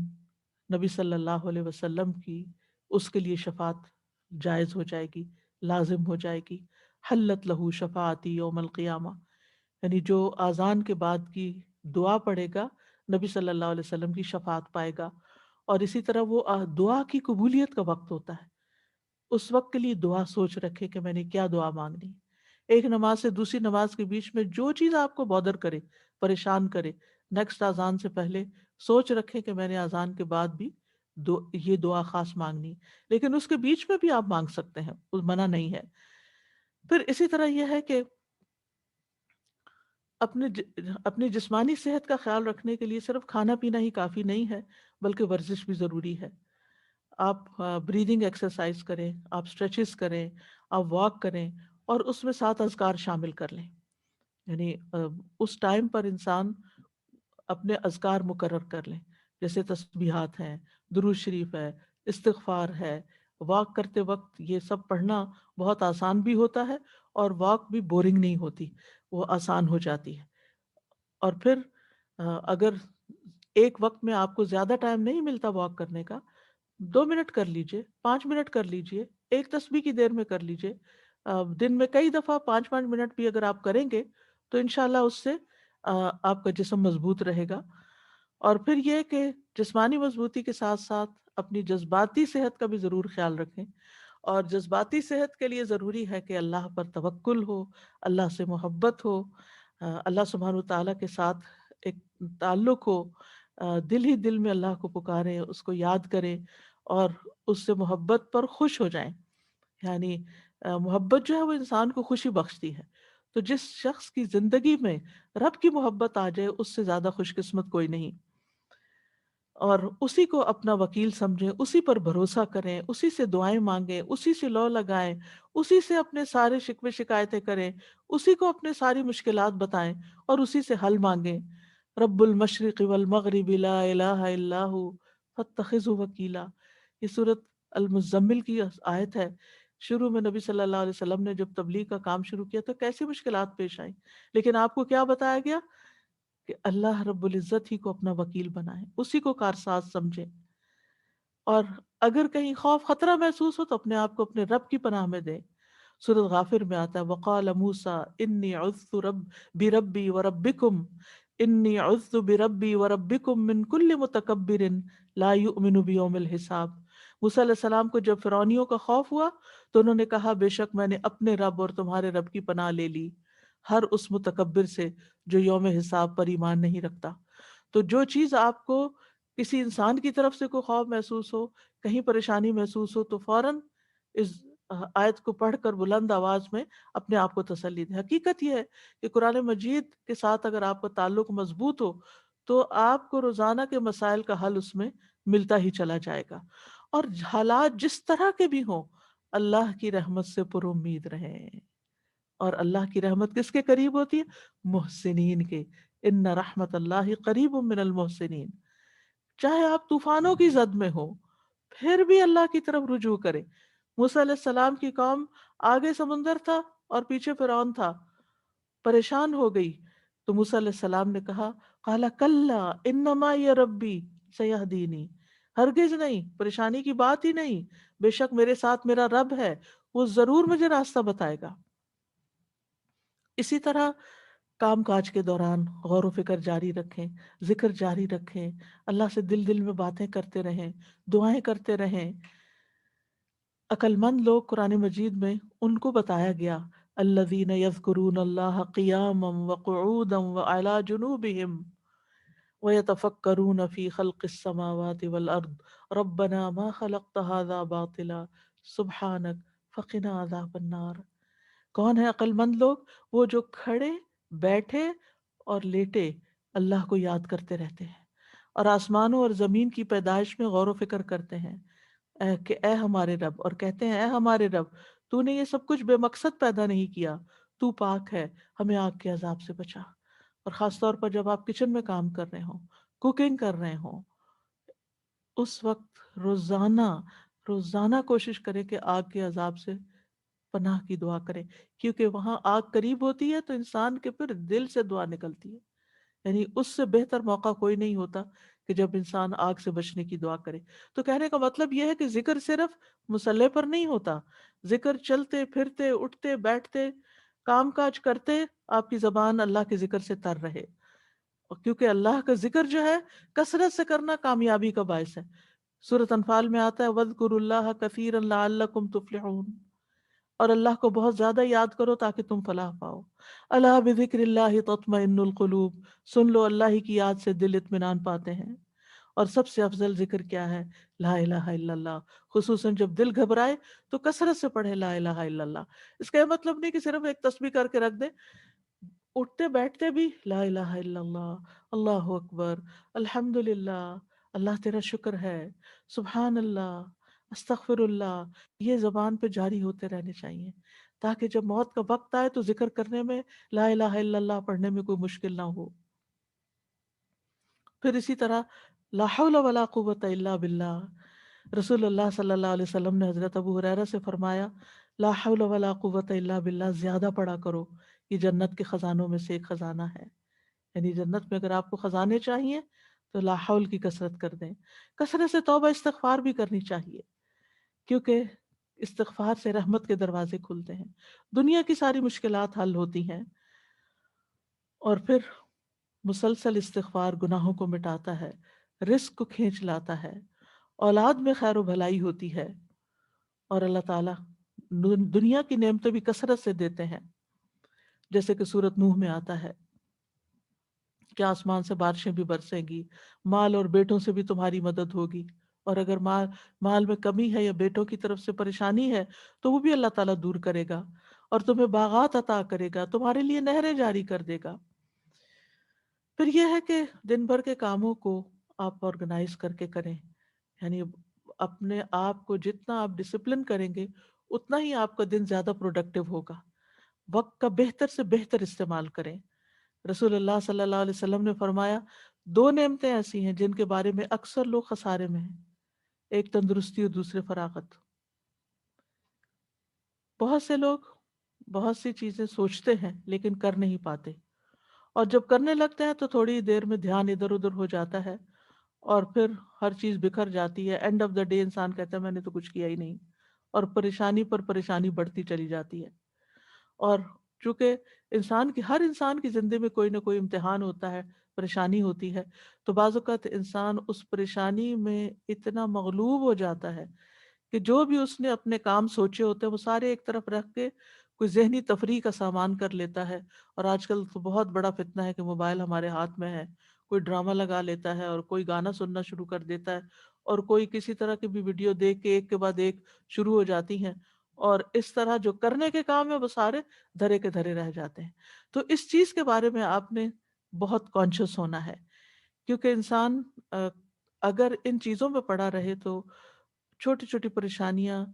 نبی صلی اللہ علیہ وسلم کی اس کے لیے شفاعت جائز ہو جائے گی، لازم ہو جائے گی. حلت لہو شفاعتی یوم القیامہ، یعنی جو اذان کے بعد کی دعا پڑھے گا نبی صلی اللہ علیہ وسلم کی شفاعت پائے گا. اور اسی طرح وہ دعا کی قبولیت کا وقت ہوتا ہے، اس وقت کے لیے دعا سوچ رکھے کہ میں نے کیا دعا مانگنی. ایک نماز سے دوسری نماز کے بیچ میں جو چیز آپ کو بودر کرے، پریشان کرے، نیکسٹ اذان سے پہلے سوچ رکھے کہ میں نے اذان کے بعد بھی یہ دعا خاص مانگنی. لیکن اس کے بیچ میں بھی آپ مانگ سکتے ہیں، اس منع نہیں ہے. پھر اسی طرح یہ ہے کہ اپنی جسمانی صحت کا خیال رکھنے کے لیے صرف کھانا پینا ہی کافی نہیں ہے، بلکہ ورزش بھی ضروری ہے. آپ بریدنگ ایکسرسائز کریں، آپ اسٹریچز کریں، آپ واک کریں، اور اس میں 7 اذکار شامل کر لیں. یعنی اس ٹائم پر انسان اپنے اذکار مقرر کر لیں، جیسے تسبیحات ہیں، درود شریف ہے، استغفار ہے. واک کرتے وقت یہ سب پڑھنا بہت آسان بھی ہوتا ہے، اور واک بھی بورنگ نہیں ہوتی، وہ آسان ہو جاتی ہے. اور پھر اگر ایک وقت میں آپ کو زیادہ ٹائم نہیں ملتا واک کرنے کا، 2 منٹ کر لیجئے، 5 منٹ کر لیجئے، ایک تسبیح کی دیر میں کر لیجئے. دن میں کئی دفعہ 5 5 منٹ بھی اگر آپ کریں گے تو انشاءاللہ اس سے آپ کا جسم مضبوط رہے گا. اور پھر یہ کہ جسمانی مضبوطی کے ساتھ ساتھ اپنی جذباتی صحت کا بھی ضرور خیال رکھیں. اور جذباتی صحت کے لیے ضروری ہے کہ اللہ پر توکل ہو، اللہ سے محبت ہو، اللہ سبحانہ وتعالیٰ کے ساتھ ایک تعلق ہو. دل ہی دل میں اللہ کو پکاریں، اس کو یاد کریں، اور اس سے محبت پر خوش ہو جائیں. یعنی محبت جو ہے وہ انسان کو خوشی بخشتی ہے. تو جس شخص کی زندگی میں رب کی محبت آ جائے، اس سے زیادہ خوش قسمت کوئی نہیں. اور اسی کو اپنا وکیل سمجھیں، اسی پر بھروسہ کریں، اسی سے دعائیں مانگیں، اسی سے لو لگائیں، اسی سے اپنے سارے شکوے شکایتیں کریں، اسی کو اپنے ساری مشکلات بتائیں، اور اسی سے حل مانگیں. رب المشرق والمغرب لا الہ الا ہو فاتخذہ وکیلا. یہ سورۃ المزمل کی آیت ہے. شروع میں نبی صلی اللہ علیہ وسلم نے جب تبلیغ کا کام شروع کیا تو کیسی مشکلات پیش آئیں، لیکن آپ کو کیا بتایا گیا کہ اللہ رب العزت ہی کو اپنا وکیل بنائیں، اسی کو کارساز سمجھیں. اور اگر کہیں خوف خطرہ محسوس ہو تو اپنے آپ کو اپنے رب کی پناہ میں دیں. سورۃ غافر میں آتا ہے وقال موسیٰ انی عذت بربی وربکم انی عذت بربی وربکم من کل متکبر لا یؤمن بیوم الحساب. موسیٰ علیہ السلام کو جب فرعونیوں کا خوف ہوا تو انہوں نے کہا بے شک میں نے اپنے رب اور تمہارے رب کی پناہ لے لی، ہر اس متکبر سے جو یوم حساب پر ایمان نہیں رکھتا. تو جو چیز آپ کو کسی انسان کی طرف سے کوئی خوف محسوس ہو، کہیں پریشانی محسوس ہو، تو فوراً اس آیت کو پڑھ کر بلند آواز میں اپنے آپ کو تسلی دیں. حقیقت یہ ہے کہ قرآن مجید کے ساتھ اگر آپ کا تعلق مضبوط ہو تو آپ کو روزانہ کے مسائل کا حل اس میں ملتا ہی چلا جائے گا. اور حالات جس طرح کے بھی ہوں، اللہ کی رحمت سے پر امید رہیں. اور اللہ کی رحمت کس کے قریب ہوتی ہے؟ محسنین کے. ان رحمت اللہ قریب من المحسنین. چاہے آپ طوفانوں کی زد میں ہو، پھر بھی اللہ کی طرف رجوع کریں. موسیٰ علیہ السلام کی قوم آگے سمندر تھا اور پیچھے فرعون تھا، پریشان ہو گئی. تو موسیٰ علیہ السلام نے کہا قال کلا انما یہ ربی سیہدینی. ہرگز نہیں، پریشانی کی بات ہی نہیں، بے شک میرے ساتھ میرا رب ہے، وہ ضرور مجھے راستہ بتائے گا. اسی طرح کام کاج کے دوران غور و فکر جاری رکھیں، ذکر جاری رکھیں، اللہ سے دل دل میں باتیں کرتے رہیں، دعائیں کرتے رہیں. عقل مند لوگ قرآن مجید میں ان کو بتایا گیا الذین یذکرون اللہ قیاما وقعودا وعلی جنوبہم وَيَتَفَكَّرُونَ فِي خَلْقِ السَّمَاوَاتِ وَالْأَرْضِ رَبَّنَا مَا خَلَقْتَ هَذَا بَاطِلًا سُبْحَانَكَ فَقِنَا عَذَابَ النَّارِ. کون ہے عقل مند لوگ؟ وہ جو کھڑے، بیٹھے اور لیٹے اللہ کو یاد کرتے رہتے ہیں، اور آسمانوں اور زمین کی پیدائش میں غور و فکر کرتے ہیں کہ اے ہمارے رب، اور کہتے ہیں اے ہمارے رب تو نے یہ سب کچھ بے مقصد پیدا نہیں کیا، تو پاک ہے، ہمیں آگ کے عذاب سے بچا. اور خاص طور پر جب آپ کچن میں کام کر رہے ہوں، کوکنگ کر رہے ہوں، اس وقت روزانہ کوشش کریں کہ آگ کے عذاب سے پناہ کی دعا کریں، کیونکہ وہاں آگ قریب ہوتی ہے تو انسان کے پھر دل سے دعا نکلتی ہے. یعنی اس سے بہتر موقع کوئی نہیں ہوتا کہ جب انسان آگ سے بچنے کی دعا کرے. تو کہنے کا مطلب یہ ہے کہ ذکر صرف مصلے پر نہیں ہوتا، ذکر چلتے پھرتے اٹھتے بیٹھتے کام کاج کرتے آپ کی زبان اللہ کے ذکر سے تر رہے. کیونکہ اللہ کا ذکر جو ہے کثرت سے کرنا کامیابی کا باعث ہے. سورۃ انفال میں آتا ہے وَاذْكُرُوا اللَّهَ كَثِيرًا لَعَلَّكُمْ تُفْلِحُونَ، اور اللہ کو بہت زیادہ یاد کرو تاکہ تم فلاح پاؤ. الا بذکر اللہ تطمئن القلوب، سن لو اللہ ہی کی یاد سے دل اطمینان پاتے ہیں. اور سب سے افضل ذکر کیا ہے؟ لا الہ الا اللہ. خصوصاً جب دل گھبرائے تو کثرت سے پڑھے لا الہ الا اللہ. اس کا یہ مطلب نہیں کہ صرف ایک تسبیح کر کے رکھ دیں، اٹھتے بیٹھتے بھی لا الہ الا اللہ، اللہ اکبر، الحمد للہ، اللہ تیرا شکر ہے، سبحان اللہ، استغفر اللہ، یہ زبان پہ جاری ہوتے رہنے چاہیے تاکہ جب موت کا وقت آئے تو ذکر کرنے میں، لا الہ الا اللہ پڑھنے میں کوئی مشکل نہ ہو. پھر اسی طرح لا حول ولا قوت الا باللہ. رسول اللہ صلی اللہ علیہ وسلم نے حضرت ابو ہریرہ سے فرمایا لا حول ولا قوت الا باللہ زیادہ پڑھا کرو، یہ جنت کے خزانوں میں سے ایک خزانہ ہے. یعنی جنت میں اگر آپ کو خزانے چاہیے تو لا حول کی کثرت کر دیں. کثرت سے توبہ استغفار بھی کرنی چاہیے، کیونکہ استغفار سے رحمت کے دروازے کھلتے ہیں، دنیا کی ساری مشکلات حل ہوتی ہیں. اور پھر مسلسل استغفار گناہوں کو مٹاتا ہے، رزق کو کھینچ لاتا ہے، اولاد میں خیر و بھلائی ہوتی ہے، اور اللہ تعالیٰ دنیا کی نعمتیں بھی کثرت سے دیتے ہیں. جیسے کہ سورۃ نوح میں آتا ہے کہ آسمان سے بارشیں بھی برسیں گی، مال اور بیٹوں سے بھی تمہاری مدد ہوگی، اور اگر مال میں کمی ہے یا بیٹوں کی طرف سے پریشانی ہے تو وہ بھی اللہ تعالیٰ دور کرے گا، اور تمہیں باغات عطا کرے گا، تمہارے لیے نہریں جاری کر دے گا. پھر یہ ہے کہ دن بھر کے کاموں کو آپ آرگنائز کر کے کریں. یعنی اپنے آپ کو جتنا آپ ڈسپلن کریں گے اتنا ہی آپ کا دن زیادہ پروڈکٹیو ہوگا. وقت کا بہتر سے بہتر استعمال کریں. رسول اللہ صلی اللہ علیہ وسلم نے فرمایا دو نعمتیں ایسی ہیں جن کے بارے میں اکثر لوگ خسارے میں ہیں، ایک تندرستی اور دوسرے فراغت. بہت سے لوگ بہت سی چیزیں سوچتے ہیں لیکن کر نہیں پاتے، اور جب کرنے لگتے ہیں تو تھوڑی دیر میں دھیان ادھر ادھر ہو جاتا ہے اور پھر ہر چیز بکھر جاتی ہے. اینڈ آف دا ڈے انسان کہتا ہے میں نے تو کچھ کیا ہی نہیں، اور پریشانی پر پریشانی بڑھتی چلی جاتی ہے. اور چونکہ ہر انسان کی زندگی میں کوئی نہ کوئی امتحان ہوتا ہے، پریشانی ہوتی ہے، تو بعض اوقات انسان اس پریشانی میں اتنا مغلوب ہو جاتا ہے کہ جو بھی اس نے اپنے کام سوچے ہوتے ہیں وہ سارے ایک طرف رکھ کے کوئی ذہنی تفریح کا سامان کر لیتا ہے. اور آج کل تو بہت بڑا فتنہ ہے کہ موبائل ہمارے ہاتھ میں ہے، کوئی ڈرامہ لگا لیتا ہے اور کوئی گانا سننا شروع کر دیتا ہے، اور کوئی کسی طرح کی بھی ویڈیو دیکھ کے ایک کے بعد ایک شروع ہو جاتی ہیں، اور اس طرح جو کرنے کے کام ہیں وہ سارے دھرے کے دھرے رہ جاتے ہیں. تو اس چیز کے بارے میں آپ نے بہت کانشیس ہونا ہے، کیونکہ انسان اگر ان چیزوں میں پڑا رہے تو چھوٹی چھوٹی پریشانیاں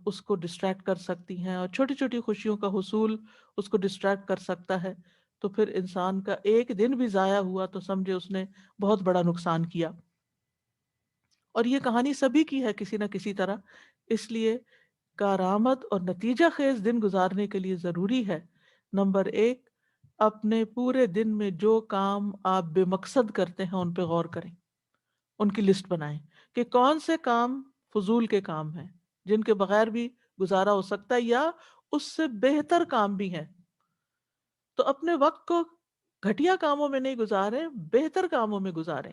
اس کو ڈسٹریکٹ کر سکتی ہیں، اور چھوٹی چھوٹی خوشیوں کا حصول اس کو ڈسٹریکٹ کر سکتا ہے. تو پھر انسان کا ایک دن بھی ضائع ہوا تو سمجھے اس نے بہت بڑا نقصان کیا. اور یہ کہانی سبھی کی ہے کسی نہ کسی طرح، اس لیے کارآمد اور نتیجہ خیز دن گزارنے کے لیے ضروری ہے نمبر ایک، اپنے پورے دن میں جو کام آپ بے مقصد کرتے ہیں ان پہ غور کریں، ان کی لسٹ بنائیں کہ کون سے کام فضول کے کام ہیں جن کے بغیر بھی گزارا ہو سکتا ہے یا اس سے بہتر کام بھی ہیں. تو اپنے وقت کو گھٹیا کاموں میں نہیں گزاریں، بہتر کاموں میں گزاریں.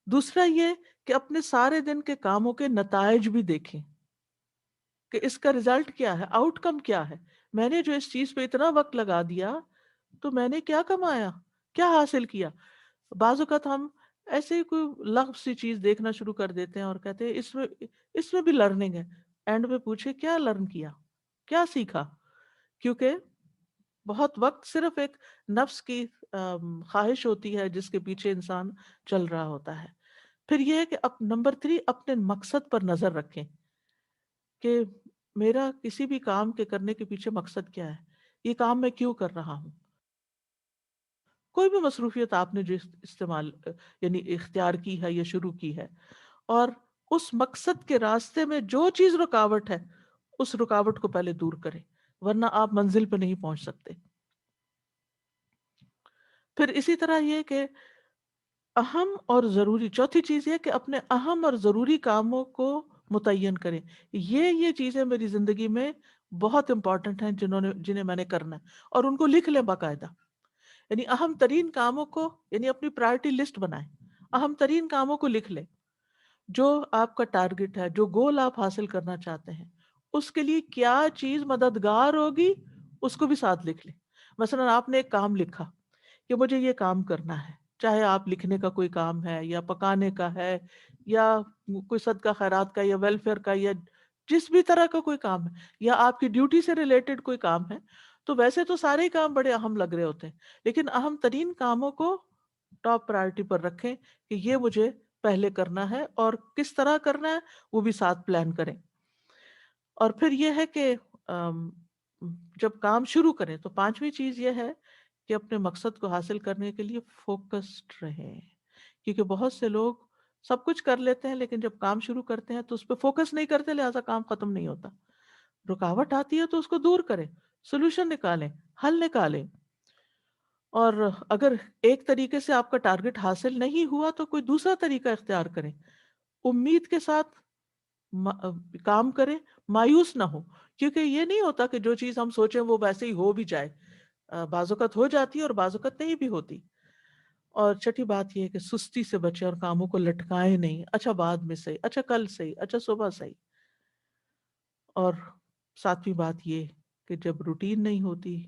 دوسرا یہ کہ اپنے سارے دن کے کاموں کے نتائج بھی دیکھیں کہ اس کا رزلٹ کیا ہے، آؤٹ کم کیا ہے. میں نے جو اس چیز پہ اتنا وقت لگا دیا تو میں نے کیا کمایا، کیا حاصل کیا. بعض اوقات ہم ایسے ہی کوئی لغو سی چیز دیکھنا شروع کر دیتے ہیں اور کہتے ہیں اس میں بھی لرننگ ہے. اینڈ میں پوچھے کیا لرن کیا، کیا سیکھا. کیونکہ بہت وقت صرف ایک نفس کی خواہش ہوتی ہے جس کے پیچھے انسان چل رہا ہوتا ہے. پھر یہ ہے کہ نمبر 3 اپنے مقصد پر نظر رکھیں کہ میرا کسی بھی کام کے کرنے کے پیچھے مقصد کیا ہے، یہ کام میں کیوں کر رہا ہوں. کوئی بھی مصروفیت آپ نے جو استعمال یعنی اختیار کی ہے یا شروع کی ہے، اور اس مقصد کے راستے میں جو چیز رکاوٹ ہے اس رکاوٹ کو پہلے دور کریں، ورنہ آپ منزل پہ نہیں پہنچ سکتے. پھر اسی طرح یہ کہ اہم اور ضروری، چوتھی چیز یہ کہ اپنے اہم اور ضروری کاموں کو متعین کریں. یہ چیزیں میری زندگی میں بہت امپورٹنٹ ہیں جنہیں میں نے کرنا ہے، اور ان کو لکھ لیں باقاعدہ. یعنی اہم ترین کاموں کو، یعنی اپنی پرائرٹی لسٹ بنائیں، اہم ترین کاموں کو لکھ لیں. جو آپ کا ٹارگٹ ہے، جو گول آپ حاصل کرنا چاہتے ہیں، اس کے لیے کیا چیز مددگار ہوگی اس کو بھی ساتھ لکھ لیں. مثلا آپ نے ایک کام لکھا کہ مجھے یہ کام کرنا ہے، چاہے آپ لکھنے کا کوئی کام ہے یا پکانے کا ہے یا کوئی صدقہ خیرات کا یا ویلفیئر کا یا جس بھی طرح کا کوئی کام ہے، یا آپ کی ڈیوٹی سے ریلیٹڈ کوئی کام ہے. تو ویسے تو سارے ہی کام بڑے اہم لگ رہے ہوتے ہیں، لیکن اہم ترین کاموں کو ٹاپ پرائرٹی پر رکھیں کہ یہ مجھے پہلے کرنا ہے، اور کس طرح کرنا ہے وہ بھی ساتھ پلان کریں. اور پھر یہ ہے کہ ام، جب کام شروع کریں تو پانچویں چیز یہ ہے کہ اپنے مقصد کو حاصل کرنے کے لیے فوکسڈ رہیں. کیونکہ بہت سے لوگ سب کچھ کر لیتے ہیں لیکن جب کام شروع کرتے ہیں تو اس پہ فوکس نہیں کرتے، لہٰذا کام ختم نہیں ہوتا. رکاوٹ آتی ہے تو اس کو دور کریں، سولوشن نکالیں، حل نکالیں. اور اگر ایک طریقے سے آپ کا ٹارگٹ حاصل نہیں ہوا تو کوئی دوسرا طریقہ اختیار کریں. امید کے ساتھ کام کریں، مایوس نہ ہو، کیونکہ یہ نہیں ہوتا کہ جو چیز ہم سوچیں وہ ویسے ہی ہو بھی جائے. بعض اوقات ہو جاتی ہے اور بعض اوقات نہیں بھی ہوتی. اور چھٹی بات یہ ہے کہ سستی سے بچیں اور کاموں کو لٹکائیں نہیں. اچھا بعد میں صحیح، اچھا کل صحیح، اچھا صبح صحیح. اور ساتویں بات یہ کہ جب روٹین نہیں ہوتی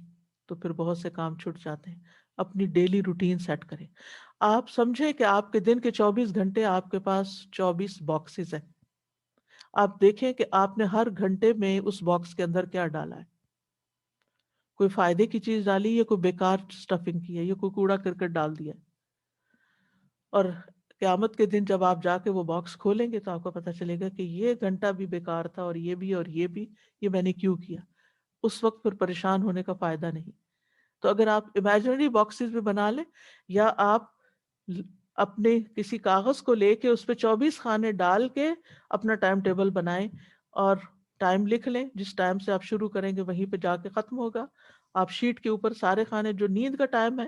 تو پھر بہت سے کام چھٹ جاتے ہیں. اپنی ڈیلی روٹین سیٹ کریں. آپ سمجھیں کہ آپ کے دن کے 24 گھنٹے آپ کے پاس 24 باکسز ہیں. آپ دیکھیں کہ آپ نے ہر گھنٹے میں اس باکس کے اندر کیا ڈالا ہے. کوئی فائدے کی چیز ڈالی یا کوئی بیکار سٹفنگ کی ہے یا کوئی کوڑا کرکٹ ڈال دیا ہے. اور قیامت کے دن جب آپ جا کے وہ باکس کھولیں گے تو آپ کو پتہ چلے گا کہ یہ گھنٹہ بھی بیکار تھا اور یہ بھی اور یہ بھی، یہ میں نے کیوں کیا. اس وقت پھر پریشان ہونے کا فائدہ نہیں. تو اگر آپ امیجنری باکسز بھی بنا لیں یا آپ اپنے کسی کاغذ کو لے کے اس پہ 24 خانے ڈال کے اپنا ٹائم ٹیبل بنائیں اور ٹائم لکھ لیں، جس ٹائم سے آپ شروع کریں گے وہیں پہ جا کے ختم ہوگا. آپ شیٹ کے اوپر سارے خانے جو نیند کا ٹائم ہے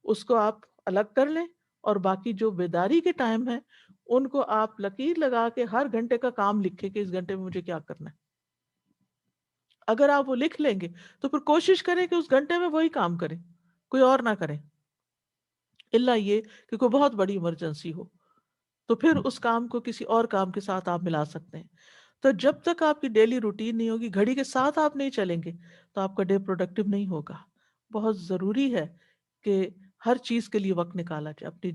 اس کو آپ الگ کر لیں، اور باقی جو بیداری کے ٹائم ہے ان کو آپ لکیر لگا کے ہر گھنٹے کا کام لکھیں کہ اس گھنٹے میں مجھے کیا کرنا ہے. اگر آپ وہ لکھ لیں گے تو پھر کوشش کریں کہ اس گھنٹے میں وہی کام کریں، کوئی اور نہ کریں، الا یہ کہ کوئی بہت بڑی ایمرجنسی ہو تو پھر اس کام کو کسی اور کام کے ساتھ آپ ملا سکتے ہیں. تو جب تک آپ کی ڈیلی روٹین نہیں ہوگی، گھڑی کے ساتھ آپ نہیں چلیں گے تو آپ کا ڈے پروڈکٹیو نہیں ہوگا. بہت ضروری ہے کہ ہر چیز کے لیے وقت نکالا جائے، اپنی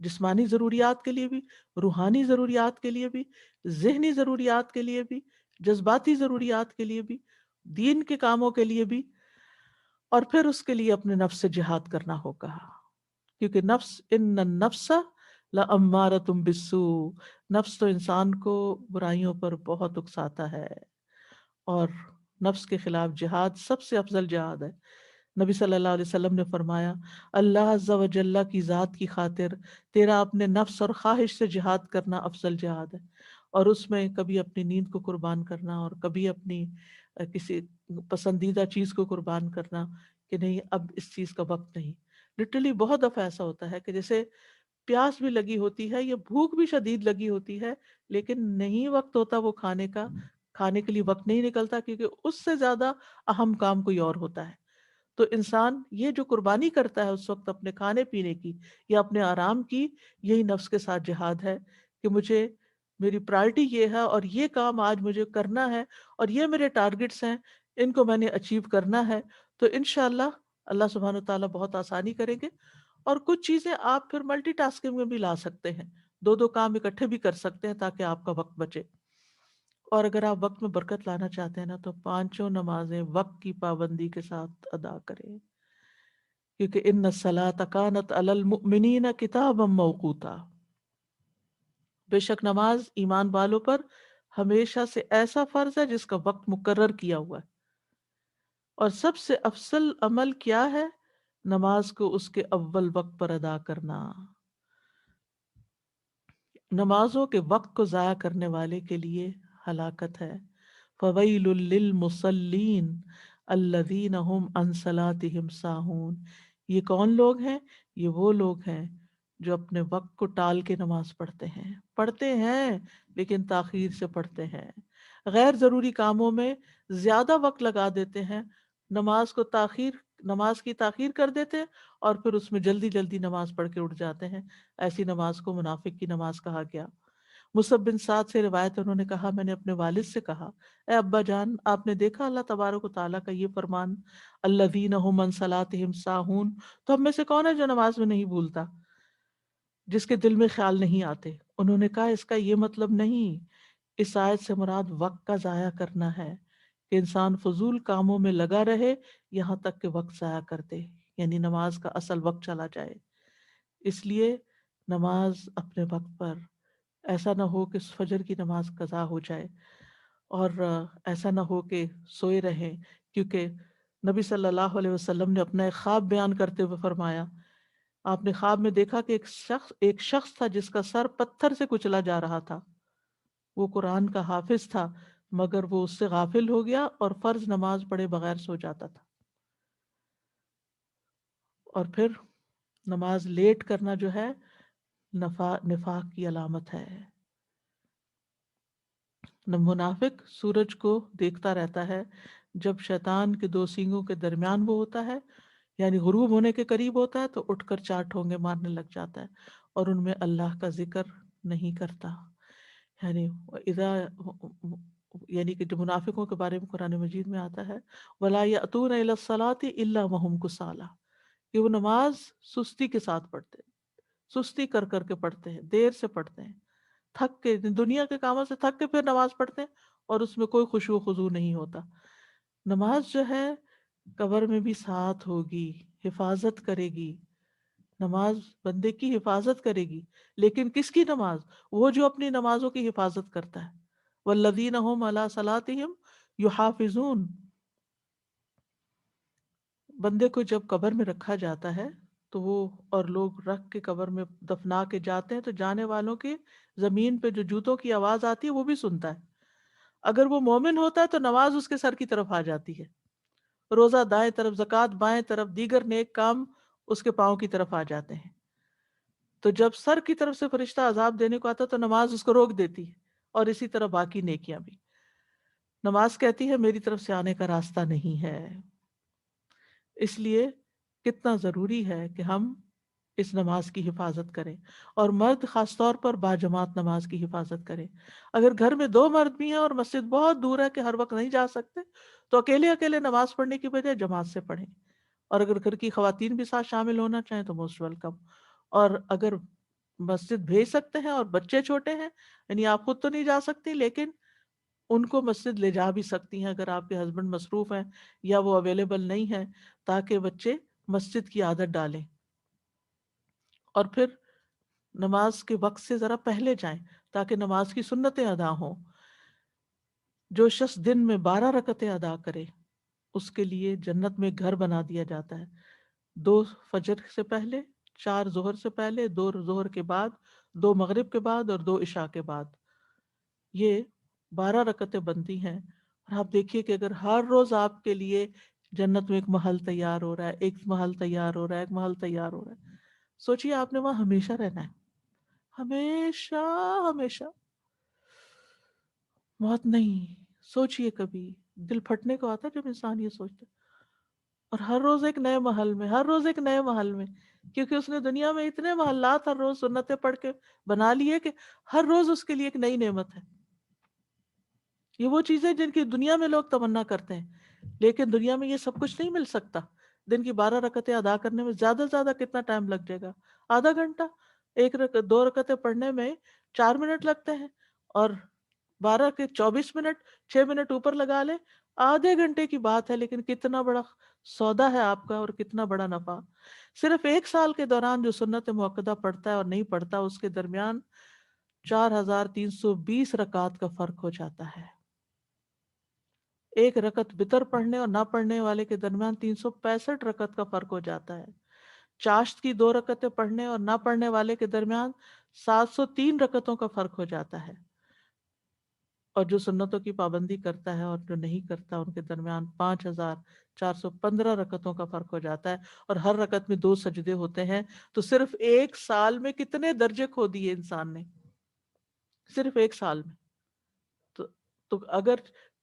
جسمانی ضروریات کے لیے بھی، روحانی ضروریات کے لیے بھی، ذہنی ضروریات کے لیے بھی، جذباتی ضروریات کے لیے بھی، دین کے کاموں کے لیے بھی. اور پھر اس کے لیے اپنے نفس سے جہاد کرنا ہوگا، کیونکہ نفس ان النفس لامارۃ بالسوء، نفس تو انسان کو برائیوں پر بہت اکساتا ہے، اور نفس کے خلاف جہاد سب سے افضل جہاد ہے. نبی صلی اللہ علیہ وسلم نے فرمایا اللہ عز و جل کی ذات کی خاطر تیرا اپنے نفس اور خواہش سے جہاد کرنا افضل جہاد ہے. اور اس میں کبھی اپنی نیند کو قربان کرنا اور کبھی اپنی کسی پسندیدہ چیز کو قربان کرنا کہ نہیں اب اس چیز کا وقت نہیں. لٹرلی بہت دفعہ ایسا ہوتا ہے کہ جیسے پیاس بھی لگی ہوتی ہے یا بھوک بھی شدید لگی ہوتی ہے لیکن نہیں وقت ہوتا وہ کھانے کا، کھانے کے لیے وقت نہیں نکلتا کیونکہ اس سے زیادہ اہم کام کوئی اور ہوتا ہے. تو انسان یہ جو قربانی کرتا ہے اس وقت اپنے کھانے پینے کی یا اپنے آرام کی، یہی نفس کے ساتھ جہاد ہے کہ مجھے میری پرائرٹی یہ ہے اور یہ کام آج مجھے کرنا ہے اور یہ میرے ٹارگٹس ہیں، ان کو میں نے اچیو کرنا ہے. تو انشاءاللہ اللہ سبحانہ و تعالیٰ بہت آسانی کریں گے. اور کچھ چیزیں آپ پھر ملٹی ٹاسکنگ میں بھی لا سکتے ہیں، دو دو کام اکٹھے بھی کر سکتے ہیں تاکہ آپ کا وقت بچے. اور اگر آپ وقت میں برکت لانا چاہتے ہیں نا تو پانچوں نمازیں وقت کی پابندی کے ساتھ ادا کریں، کیونکہ ان الصلاۃ کانت علی المؤمنین کتابا موقوتا، بے شک نماز ایمان والوں پر ہمیشہ سے ایسا فرض ہے جس کا وقت مقرر کیا ہوا ہے. اور سب سے افضل عمل کیا ہے؟ نماز کو اس کے اول وقت پر ادا کرنا. نمازوں کے وقت کو ضائع کرنے والے کے لیے ہلاکت ہے. فویل للمصلین الذین هم عن صلاتهم ساہون. یہ کون لوگ ہیں؟ یہ وہ لوگ ہیں جو اپنے وقت کو ٹال کے نماز پڑھتے ہیں لیکن تاخیر سے پڑھتے ہیں، غیر ضروری کاموں میں زیادہ وقت لگا دیتے ہیں، نماز کو تاخیر نماز کی تاخیر کر دیتے ہیں، اور پھر اس میں جلدی جلدی نماز پڑھ کے اٹھ جاتے ہیں۔ ایسی نماز کو منافق کی نماز کہا گیا۔ مصعب بن سعد سے روایت ہے، انہوں نے کہا میں نے اپنے والد سے کہا اے ابا جان، آپ نے دیکھا اللہ تبارک و تعالیٰ کا یہ فرمان الذین هم عن صلاتهم ساہون، تو ہم میں سے کون ہے جو نماز میں نہیں بھولتا، جس کے دل میں خیال نہیں آتے؟ انہوں نے کہا اس کا یہ مطلب نہیں، اس آیت سے مراد وقت کا ضائع کرنا ہے، کہ انسان فضول کاموں میں لگا رہے یہاں تک کہ وقت ضائع کر دے، یعنی نماز کا اصل وقت چلا جائے۔ اس لیے نماز اپنے وقت پر، ایسا نہ ہو کہ فجر کی نماز قضا ہو جائے، اور ایسا نہ ہو کہ سوئے رہیں، کیونکہ نبی صلی اللہ علیہ وسلم نے اپنا ایک خواب بیان کرتے ہوئے فرمایا، آپ نے خواب میں دیکھا کہ ایک شخص تھا جس کا سر پتھر سے کچلا جا رہا تھا، وہ قرآن کا حافظ تھا مگر وہ اس سے غافل ہو گیا اور فرض نماز پڑھے بغیر سو جاتا تھا۔ اور پھر نماز لیٹ کرنا جو ہے نفاق کی علامت ہے۔ منافق سورج کو دیکھتا رہتا ہے، جب شیطان کے دو سینگوں کے درمیان وہ ہوتا ہے، یعنی غروب ہونے کے قریب ہوتا ہے، تو اٹھ کر چار ٹھونگے مارنے لگ جاتا ہے اور ان میں اللہ کا ذکر نہیں کرتا۔ یعنی اذا یعنی کہ جو منافقوں کے بارے میں قرآن مجید میں آتا ہے وَلَا يَأْتُونَ إِلَى الصَّلَاةِ إِلَّا وَهُمْ كُسَالَىٰ، کہ وہ نماز سستی کے ساتھ پڑھتے ہیں، سستی کر کر کے پڑھتے ہیں، دیر سے پڑھتے ہیں، تھک کے، دنیا کے کاموں سے تھک کے پھر نماز پڑھتے ہیں، اور اس میں کوئی خشوع و خضوع نہیں ہوتا۔ نماز جو ہے قبر میں بھی ساتھ ہوگی، حفاظت کرے گی، نماز بندے کی حفاظت کرے گی، لیکن کس کی نماز؟ وہ جو اپنی نمازوں کی حفاظت کرتا ہے۔ والذین هم علی صلاتہم یحافظون، بندے کو جب قبر میں رکھا جاتا ہے تو وہ اور لوگ رکھ کے قبر میں دفنا کے جاتے ہیں، تو جانے والوں کے زمین پہ جو جوتوں کی آواز آتی ہے وہ بھی سنتا ہے۔ اگر وہ مومن ہوتا ہے تو نماز اس کے سر کی طرف آ جاتی ہے، روزہ دائیں طرف، زکوٰۃ بائیں طرف، دیگر نیک کام اس کے پاؤں کی طرف آ جاتے ہیں۔ تو جب سر کی طرف سے فرشتہ عذاب دینے کو آتا ہے تو نماز اس کو روک دیتی ہے، اور اسی طرح باقی نیکیاں بھی۔ نماز کہتی ہے میری طرف سے آنے کا راستہ نہیں ہے۔ اس لیے کتنا ضروری ہے کہ ہم اس نماز کی حفاظت کریں، اور مرد خاص طور پر باجماعت نماز کی حفاظت کریں۔ اگر گھر میں دو مرد بھی ہیں اور مسجد بہت دور ہے کہ ہر وقت نہیں جا سکتے، تو اکیلے اکیلے نماز پڑھنے کی بجائے جماعت سے پڑھیں، اور اگر گھر کی خواتین بھی ساتھ شامل ہونا چاہیں تو موسٹ ویلکم۔ اور اگر مسجد بھیج سکتے ہیں اور بچے چھوٹے ہیں، یعنی آپ خود تو نہیں جا سکتی لیکن ان کو مسجد لے جا بھی سکتی ہیں اگر آپ کے ہسبینڈ مصروف ہیں یا وہ اویلیبل نہیں ہیں، تاکہ بچے مسجد کی عادت ڈالیں۔ اور پھر نماز کے وقت سے ذرا پہلے جائیں تاکہ نماز کی سنتیں ادا ہوں۔ جو شخص دن میں 12 رکعتیں ادا کرے اس کے لیے جنت میں گھر بنا دیا جاتا ہے، 2 فجر سے پہلے، 4 ظہر سے پہلے، 2 ظہر کے بعد، 2 مغرب کے بعد اور 2 عشاء کے بعد۔ یہ 12 رکعتیں بنتی ہیں، اور آپ دیکھیے کہ اگر ہر روز آپ کے لیے جنت میں ایک محل تیار ہو رہا ہے، ایک محل تیار ہو رہا ہے، ایک محل تیار ہو رہا ہے، سوچئے آپ نے وہاں ہمیشہ رہنا ہے، ہمیشہ ہمیشہ، موت نہیں۔ سوچئے کبھی دل پھٹنے کو آتا ہے جب انسان یہ سوچتا ہے، اور ہر روز ایک نئے محل میں، ہر روز ایک نئے محل میں، کیونکہ اس نے دنیا میں اتنے محلات ہر روز سنتیں پڑھ کے بنا لیے کہ ہر روز اس کے لیے ایک نئی نعمت ہے۔ یہ وہ چیزیں جن کی دنیا میں لوگ تمنا کرتے ہیں، لیکن دنیا میں یہ سب کچھ نہیں مل سکتا۔ دن کی 12 رکعتیں ادا کرنے میں زیادہ سے زیادہ کتنا ٹائم لگ جائے گا؟ آدھا گھنٹہ۔ 2 رکعتیں پڑھنے میں 4 منٹ لگتے ہیں، اور 12 کے 24 منٹ، 6 منٹ اوپر لگا لے، آدھے گھنٹے کی بات ہے، لیکن کتنا بڑا سودا ہے آپ کا اور کتنا بڑا نفع۔ صرف 1 سال کے دوران جو سنت موقدہ پڑھتا ہے اور نہیں پڑھتا، اس کے درمیان 4320 رکعات کا فرق ہو جاتا ہے۔ 1 رکعت بطر پڑھنے اور نہ پڑھنے والے کے درمیان 365 رکعت کا فرق ہو جاتا ہے۔ چاشت کی 2 رکعتیں پڑھنے اور نہ پڑھنے والے کے درمیان 703 رکعتوں کا فرق ہو جاتا ہے۔ اور جو سنتوں کی پابندی کرتا ہے اور جو نہیں کرتا ان کے درمیان 5415 رکعتوں کا فرق ہو جاتا ہے، اور ہر رکعت میں 2 سجدے ہوتے ہیں۔ تو صرف ایک سال میں کتنے درجے کھو دیے انسان نے، صرف ایک سال میں۔ تو اگر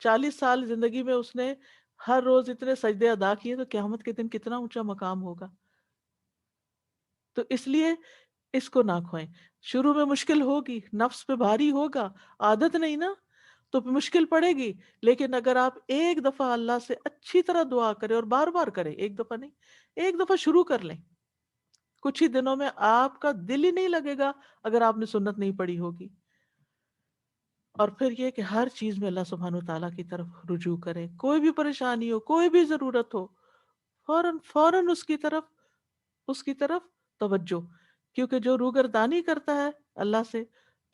40 سال زندگی میں اس نے ہر روز اتنے سجدے ادا کیے تو قیامت کے دن کتنا اونچا مقام ہوگا۔ تو اس لیے اس کو نہ کھوئیں۔ شروع میں مشکل ہوگی، نفس پہ بھاری ہوگا، عادت نہیں نا، تو مشکل پڑے گی، لیکن اگر آپ ایک دفعہ اللہ سے اچھی طرح دعا کریں اور بار بار کریں، ایک دفعہ نہیں، ایک دفعہ شروع کر لیں، کچھ ہی دنوں میں آپ کا دل ہی نہیں لگے گا اگر آپ نے سنت نہیں پڑھی ہوگی۔ اور پھر یہ کہ ہر چیز میں اللہ سبحانہ وتعالیٰ کی طرف رجوع کریں، کوئی بھی پریشانی ہو، کوئی بھی ضرورت ہو، فوراً فوراً اس کی طرف توجہ، کیونکہ جو روگردانی کرتا ہے اللہ سے،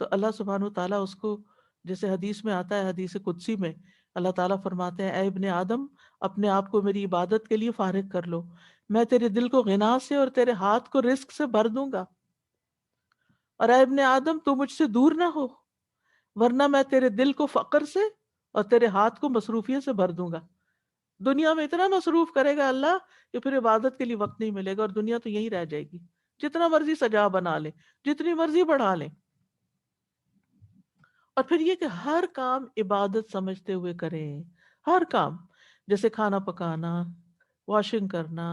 تو اللہ سبحانہ وتعالیٰ اس کو، جیسے حدیث میں آتا ہے، حدیث قدسی میں اللہ تعالیٰ فرماتے ہیں، اے ابن آدم، اپنے آپ کو میری عبادت کے لیے فارغ کر لو، میں تیرے دل کو غنا سے اور تیرے ہاتھ کو رزق سے بھر دوں گا، اور اے ابن آدم تو مجھ سے دور نہ ہو، ورنہ میں تیرے دل کو فقر سے اور تیرے ہاتھ کو مصروفیت سے بھر دوں گا۔ دنیا میں اتنا مصروف کرے گا اللہ کہ پھر عبادت کے لیے وقت نہیں ملے گا، اور دنیا تو یہی رہ جائے گی، جتنا مرضی سجا بنا لے، جتنی مرضی بڑھا لے۔ اور پھر یہ کہ ہر کام عبادت سمجھتے ہوئے کریں، ہر کام، جیسے کھانا پکانا، واشنگ کرنا،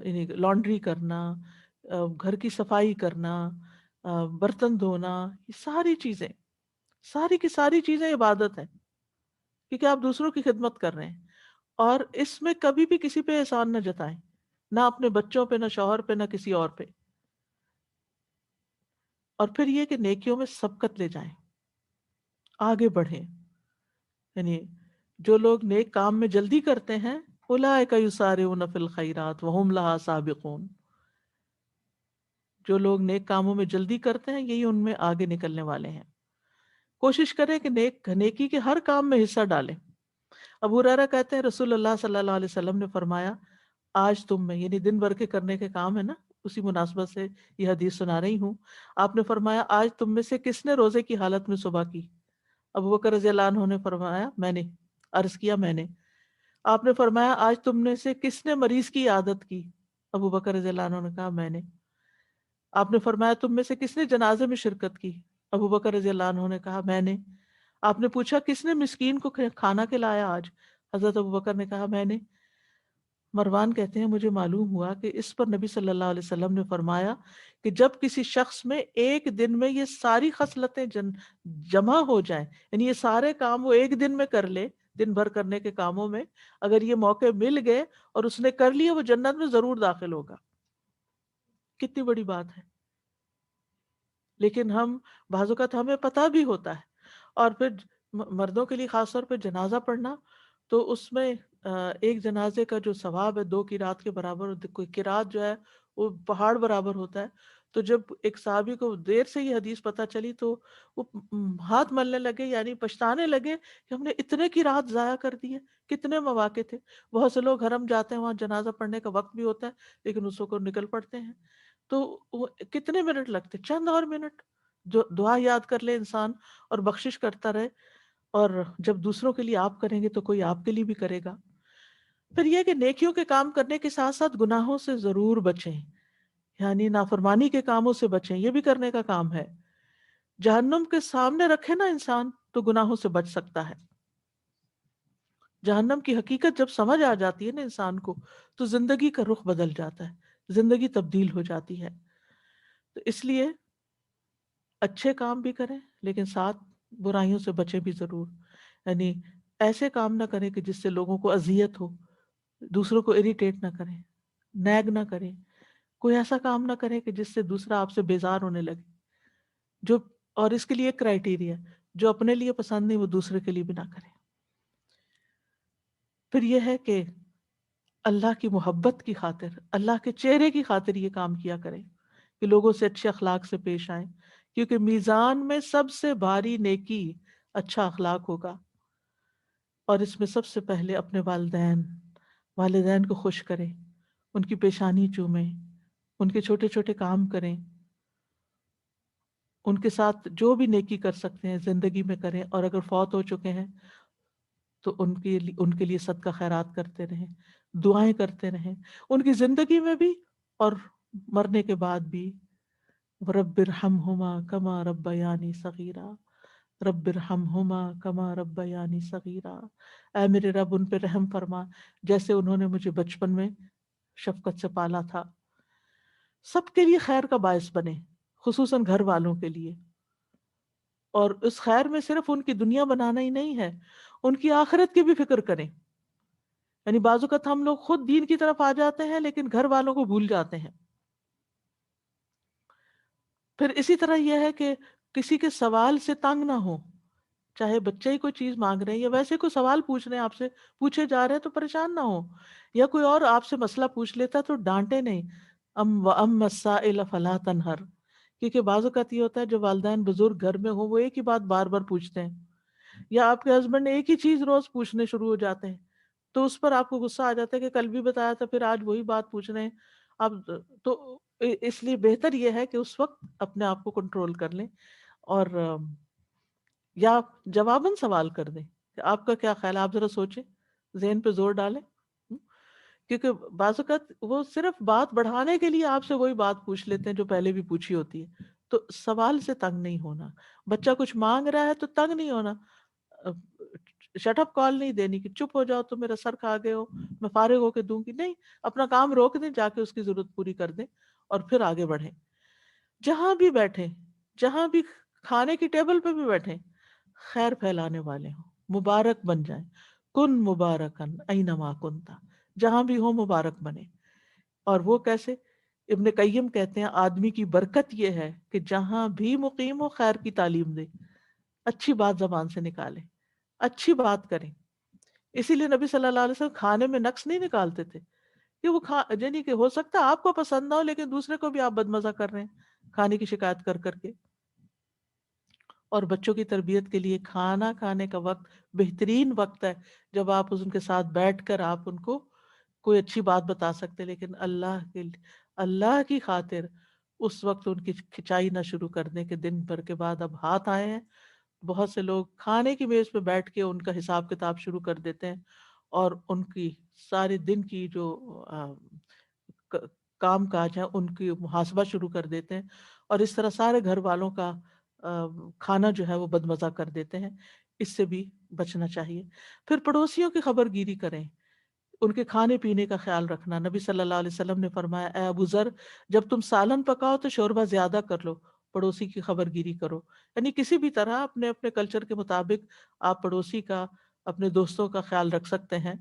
یعنی لانڈری کرنا، گھر کی صفائی کرنا، برتن دھونا، یہ ساری چیزیں، ساری کی ساری چیزیں عبادت ہیں، کیونکہ آپ دوسروں کی خدمت کر رہے ہیں، اور اس میں کبھی بھی کسی پہ احسان نہ جتائیں، نہ اپنے بچوں پہ، نہ شوہر پہ، نہ کسی اور پہ۔ اور پھر یہ کہ نیکیوں میں سبقت لے جائیں، آگے بڑھیں، یعنی جو لوگ نیک کام میں جلدی کرتے ہیں، اولئک یسارعون فی الخیرات وہم لہا سابقون، جو لوگ نیک کاموں میں جلدی کرتے ہیں یہی ان میں آگے نکلنے والے ہیں۔ کوشش کریں کہ نیکی کے ہر کام میں حصہ ڈالیں۔ ابو ہریرہ کہتے ہیں رسول اللہ صلی اللہ علیہ وسلم نے فرمایا، آج تم میں، یعنی دن بھر کے کرنے کے کام ہے نا، اسی مناسبت سے یہ حدیث سنا رہی ہوں، آپ نے فرمایا، آج تم میں سے کس نے روزے کی حالت میں صبح کی؟ ابو بکر رضی اللہ عنہ نے فرمایا میں نے، عرض کیا میں نے۔ آپ نے فرمایا، آج تم میں سے کس نے مریض کی عادت کی؟ ابو بکر رضی اللہ عنہ نے کہا میں نے۔ آپ نے فرمایا، تم میں سے کس نے جنازے میں شرکت کی؟ ابو بکر رضی اللہ عنہ نے کہا میں نے۔ آپ نے پوچھا، کس نے مسکین کو کھانا کھلایا آج؟ حضرت ابو بکر نے کہا میں نے۔ مروان کہتے ہیں مجھے معلوم ہوا کہ اس پر نبی صلی اللہ علیہ وسلم نے فرمایا کہ جب کسی شخص میں ایک دن میں یہ ساری خصلتیں جمع ہو جائیں، یعنی یہ سارے کام وہ ایک دن میں کر لے، دن بھر کرنے کے کاموں میں اگر یہ موقع مل گئے اور اس نے کر لیے، وہ جنت میں ضرور داخل ہوگا۔ کتنی بڑی بات ہے! لیکن ہم، بعض اوقات ہمیں پتہ بھی ہوتا ہے، اور پھر مردوں کے لیے خاص طور پہ جنازہ پڑھنا، تو اس میں ایک جنازے کا جو ثواب ہے 2 قرات کے برابر، کوئی قرات جو ہے وہ پہاڑ برابر ہوتا ہے۔ تو جب ایک صحابی کو دیر سے یہ حدیث پتہ چلی تو وہ ہاتھ ملنے لگے، یعنی پچھتانے لگے کہ ہم نے اتنے قرات ضائع کر دیے، کتنے مواقع تھے۔ بہت سے لوگ حرم جاتے ہیں، وہاں جنازہ پڑھنے کا وقت بھی ہوتا ہے، لیکن اس کو نکل پڑتے ہیں، تو وہ کتنے منٹ لگتے، چند اور منٹ، جو دعا یاد کر لے انسان اور بخشش کرتا رہے، اور جب دوسروں کے لیے آپ کریں گے تو کوئی آپ کے لیے بھی کرے گا۔ پھر یہ کہ نیکیوں کے کام کرنے کے ساتھ ساتھ گناہوں سے ضرور بچیں، یعنی نافرمانی کے کاموں سے بچیں، یہ بھی کرنے کا کام ہے۔ جہنم کے سامنے رکھے نا انسان تو گناہوں سے بچ سکتا ہے۔ جہنم کی حقیقت جب سمجھ آ جاتی ہے نا انسان کو، تو زندگی کا رخ بدل جاتا ہے، زندگی تبدیل ہو جاتی ہے۔ تو اس لیے اچھے کام بھی کریں، لیکن ساتھ برائیوں سے بچیں بھی ضرور، یعنی ایسے کام نہ کریں کہ جس سے لوگوں کو اذیت ہو، دوسروں کو اریٹیٹ نہ کریں، نیگ نہ کریں، کوئی ایسا کام نہ کریں کہ جس سے دوسرا آپ سے بیزار ہونے لگے، جو، اور اس کے لیے ایک کرائیٹیریا، جو اپنے لیے پسند نہیں وہ دوسرے کے لیے بھی نہ کریں۔ پھر یہ ہے کہ اللہ کی محبت کی خاطر، اللہ کے چہرے کی خاطر یہ کام کیا کریں کہ لوگوں سے اچھے اخلاق سے پیش آئیں، کیونکہ میزان میں سب سے بھاری نیکی اچھا اخلاق ہوگا، اور اس میں سب سے پہلے اپنے والدین کو خوش کریں، ان کی پیشانی چومیں، ان کے چھوٹے چھوٹے کام کریں، ان کے ساتھ جو بھی نیکی کر سکتے ہیں زندگی میں کریں، اور اگر فوت ہو چکے ہیں تو ان کے لیے صدقہ خیرات کرتے رہیں، دعائیں کرتے رہیں، ان کی زندگی میں بھی اور مرنے کے بعد بھی۔ رب ارحمہما کما ربیانی صغیرا، رب ارحمہما کما ربیانی صغیرا، اے میرے رب ان پہ رحم فرما جیسے انہوں نے مجھے بچپن میں شفقت سے پالا تھا۔ سب کے لیے خیر کا باعث بنے، خصوصاً گھر والوں کے لیے، اور اس خیر میں صرف ان کی دنیا بنانا ہی نہیں ہے، ان کی آخرت کی بھی فکر کریں۔ یعنی بعض اوقات ہم لوگ خود دین کی طرف آ جاتے ہیں لیکن گھر والوں کو بھول جاتے ہیں۔ پھر اسی طرح یہ ہے کہ کسی کے سوال سے تنگ نہ ہو، چاہے بچے ہی کوئی چیز مانگ رہے ہیں یا ویسے کوئی سوال پوچھ رہے ہیں آپ سے، پوچھے جا رہے ہیں تو پریشان نہ ہو، یا کوئی اور آپ سے مسئلہ پوچھ لیتا تو ڈانٹے نہیں۔ ام السائل فلا تنہر، کیونکہ بعض اوقات یہ ہوتا ہے جو والدین بزرگ گھر میں ہو وہ ایک ہی بات بار بار پوچھتے ہیں، یا آپ کے ہسبینڈ ایک ہی چیز روز پوچھنے شروع ہو جاتے ہیں، تو اس پر آپ کو غصہ آ جاتا ہے کہ کل بھی بتایا تھا پھر آج وہی بات پوچھ رہے ہیں آپ۔ تو اس لیے بہتر یہ ہے کہ اس وقت اپنے آپ کو کنٹرول کر لیں، اور یا جواباً سوال کر دیں کہ آپ کا کیا خیال ہے، آپ ذرا سوچیں، ذہن پہ زور ڈالیں۔ کیونکہ بعض اوقات وہ صرف بات بڑھانے کے لیے آپ سے وہی بات پوچھ لیتے ہیں جو پہلے بھی پوچھی ہوتی ہے۔ تو سوال سے تنگ نہیں ہونا، بچہ کچھ مانگ رہا ہے تو تنگ نہیں ہونا، شٹ اپ کال نہیں دینی کہ چپ ہو جاؤ تو میرا سر کھا گئے ہو، میں فارغ ہو کے دوں گی، نہیں، اپنا کام روک دیں، جا کے اس کی ضرورت پوری کر دیں اور پھر آگے بڑھیں۔ جہاں بھی بیٹھیں، جہاں بھی کھانے کی ٹیبل پہ بھی بیٹھیں، خیر پھیلانے والے ہوں، مبارک بن جائیں، کن مبارکن اینما کنتا، جہاں بھی ہو مبارک بنے۔ اور وہ کیسے؟ ابن قیم کہتے ہیں آدمی کی برکت یہ ہے کہ جہاں بھی مقیم ہو خیر کی تعلیم دے، اچھی بات زبان سے نکالے، اچھی بات کریں۔ اسی لیے نبی صلی اللہ علیہ وسلم کھانے میں نقص نہیں نکالتے تھے، کہ وہ یعنی کہ ہو سکتا ہے آپ کو پسند نہ ہو لیکن دوسرے کو بھی آپ بدمزہ کر رہے ہیں کھانے کی شکایت کر کر کے۔ اور بچوں کی تربیت کے لیے کھانا کھانے کا وقت بہترین وقت ہے جب آپ ان کے ساتھ بیٹھ کر آپ ان کو کوئی اچھی بات بتا سکتے، لیکن اللہ کی خاطر اس وقت ان کی کھچائی نہ شروع کر دیں کہ دن بھر کے بعد اب ہاتھ آئے ہیں۔ بہت سے لوگ کھانے کی میز پہ بیٹھ کے ان کا حساب کتاب شروع کر دیتے ہیں، اور ان کی سارے دن کی جو ک- کام کاج ہے ان کی محاسبہ شروع کر دیتے ہیں، اور اس طرح سارے گھر والوں کا کھانا جو ہے وہ بدمزہ کر دیتے ہیں۔ اس سے بھی بچنا چاہیے۔ پھر پڑوسیوں کی خبر گیری کریں، ان کے کھانے پینے کا خیال رکھنا۔ نبی صلی اللہ علیہ وسلم نے فرمایا اے ابو ذر، جب تم سالن پکاؤ تو شوربہ زیادہ کر لو، پڑوسی کی خبر گیری کرو۔ یعنی کسی بھی طرح اپنے اپنے کلچر کے مطابق آپ پڑوسی کا، اپنے دوستوں کا خیال رکھ سکتے ہیں۔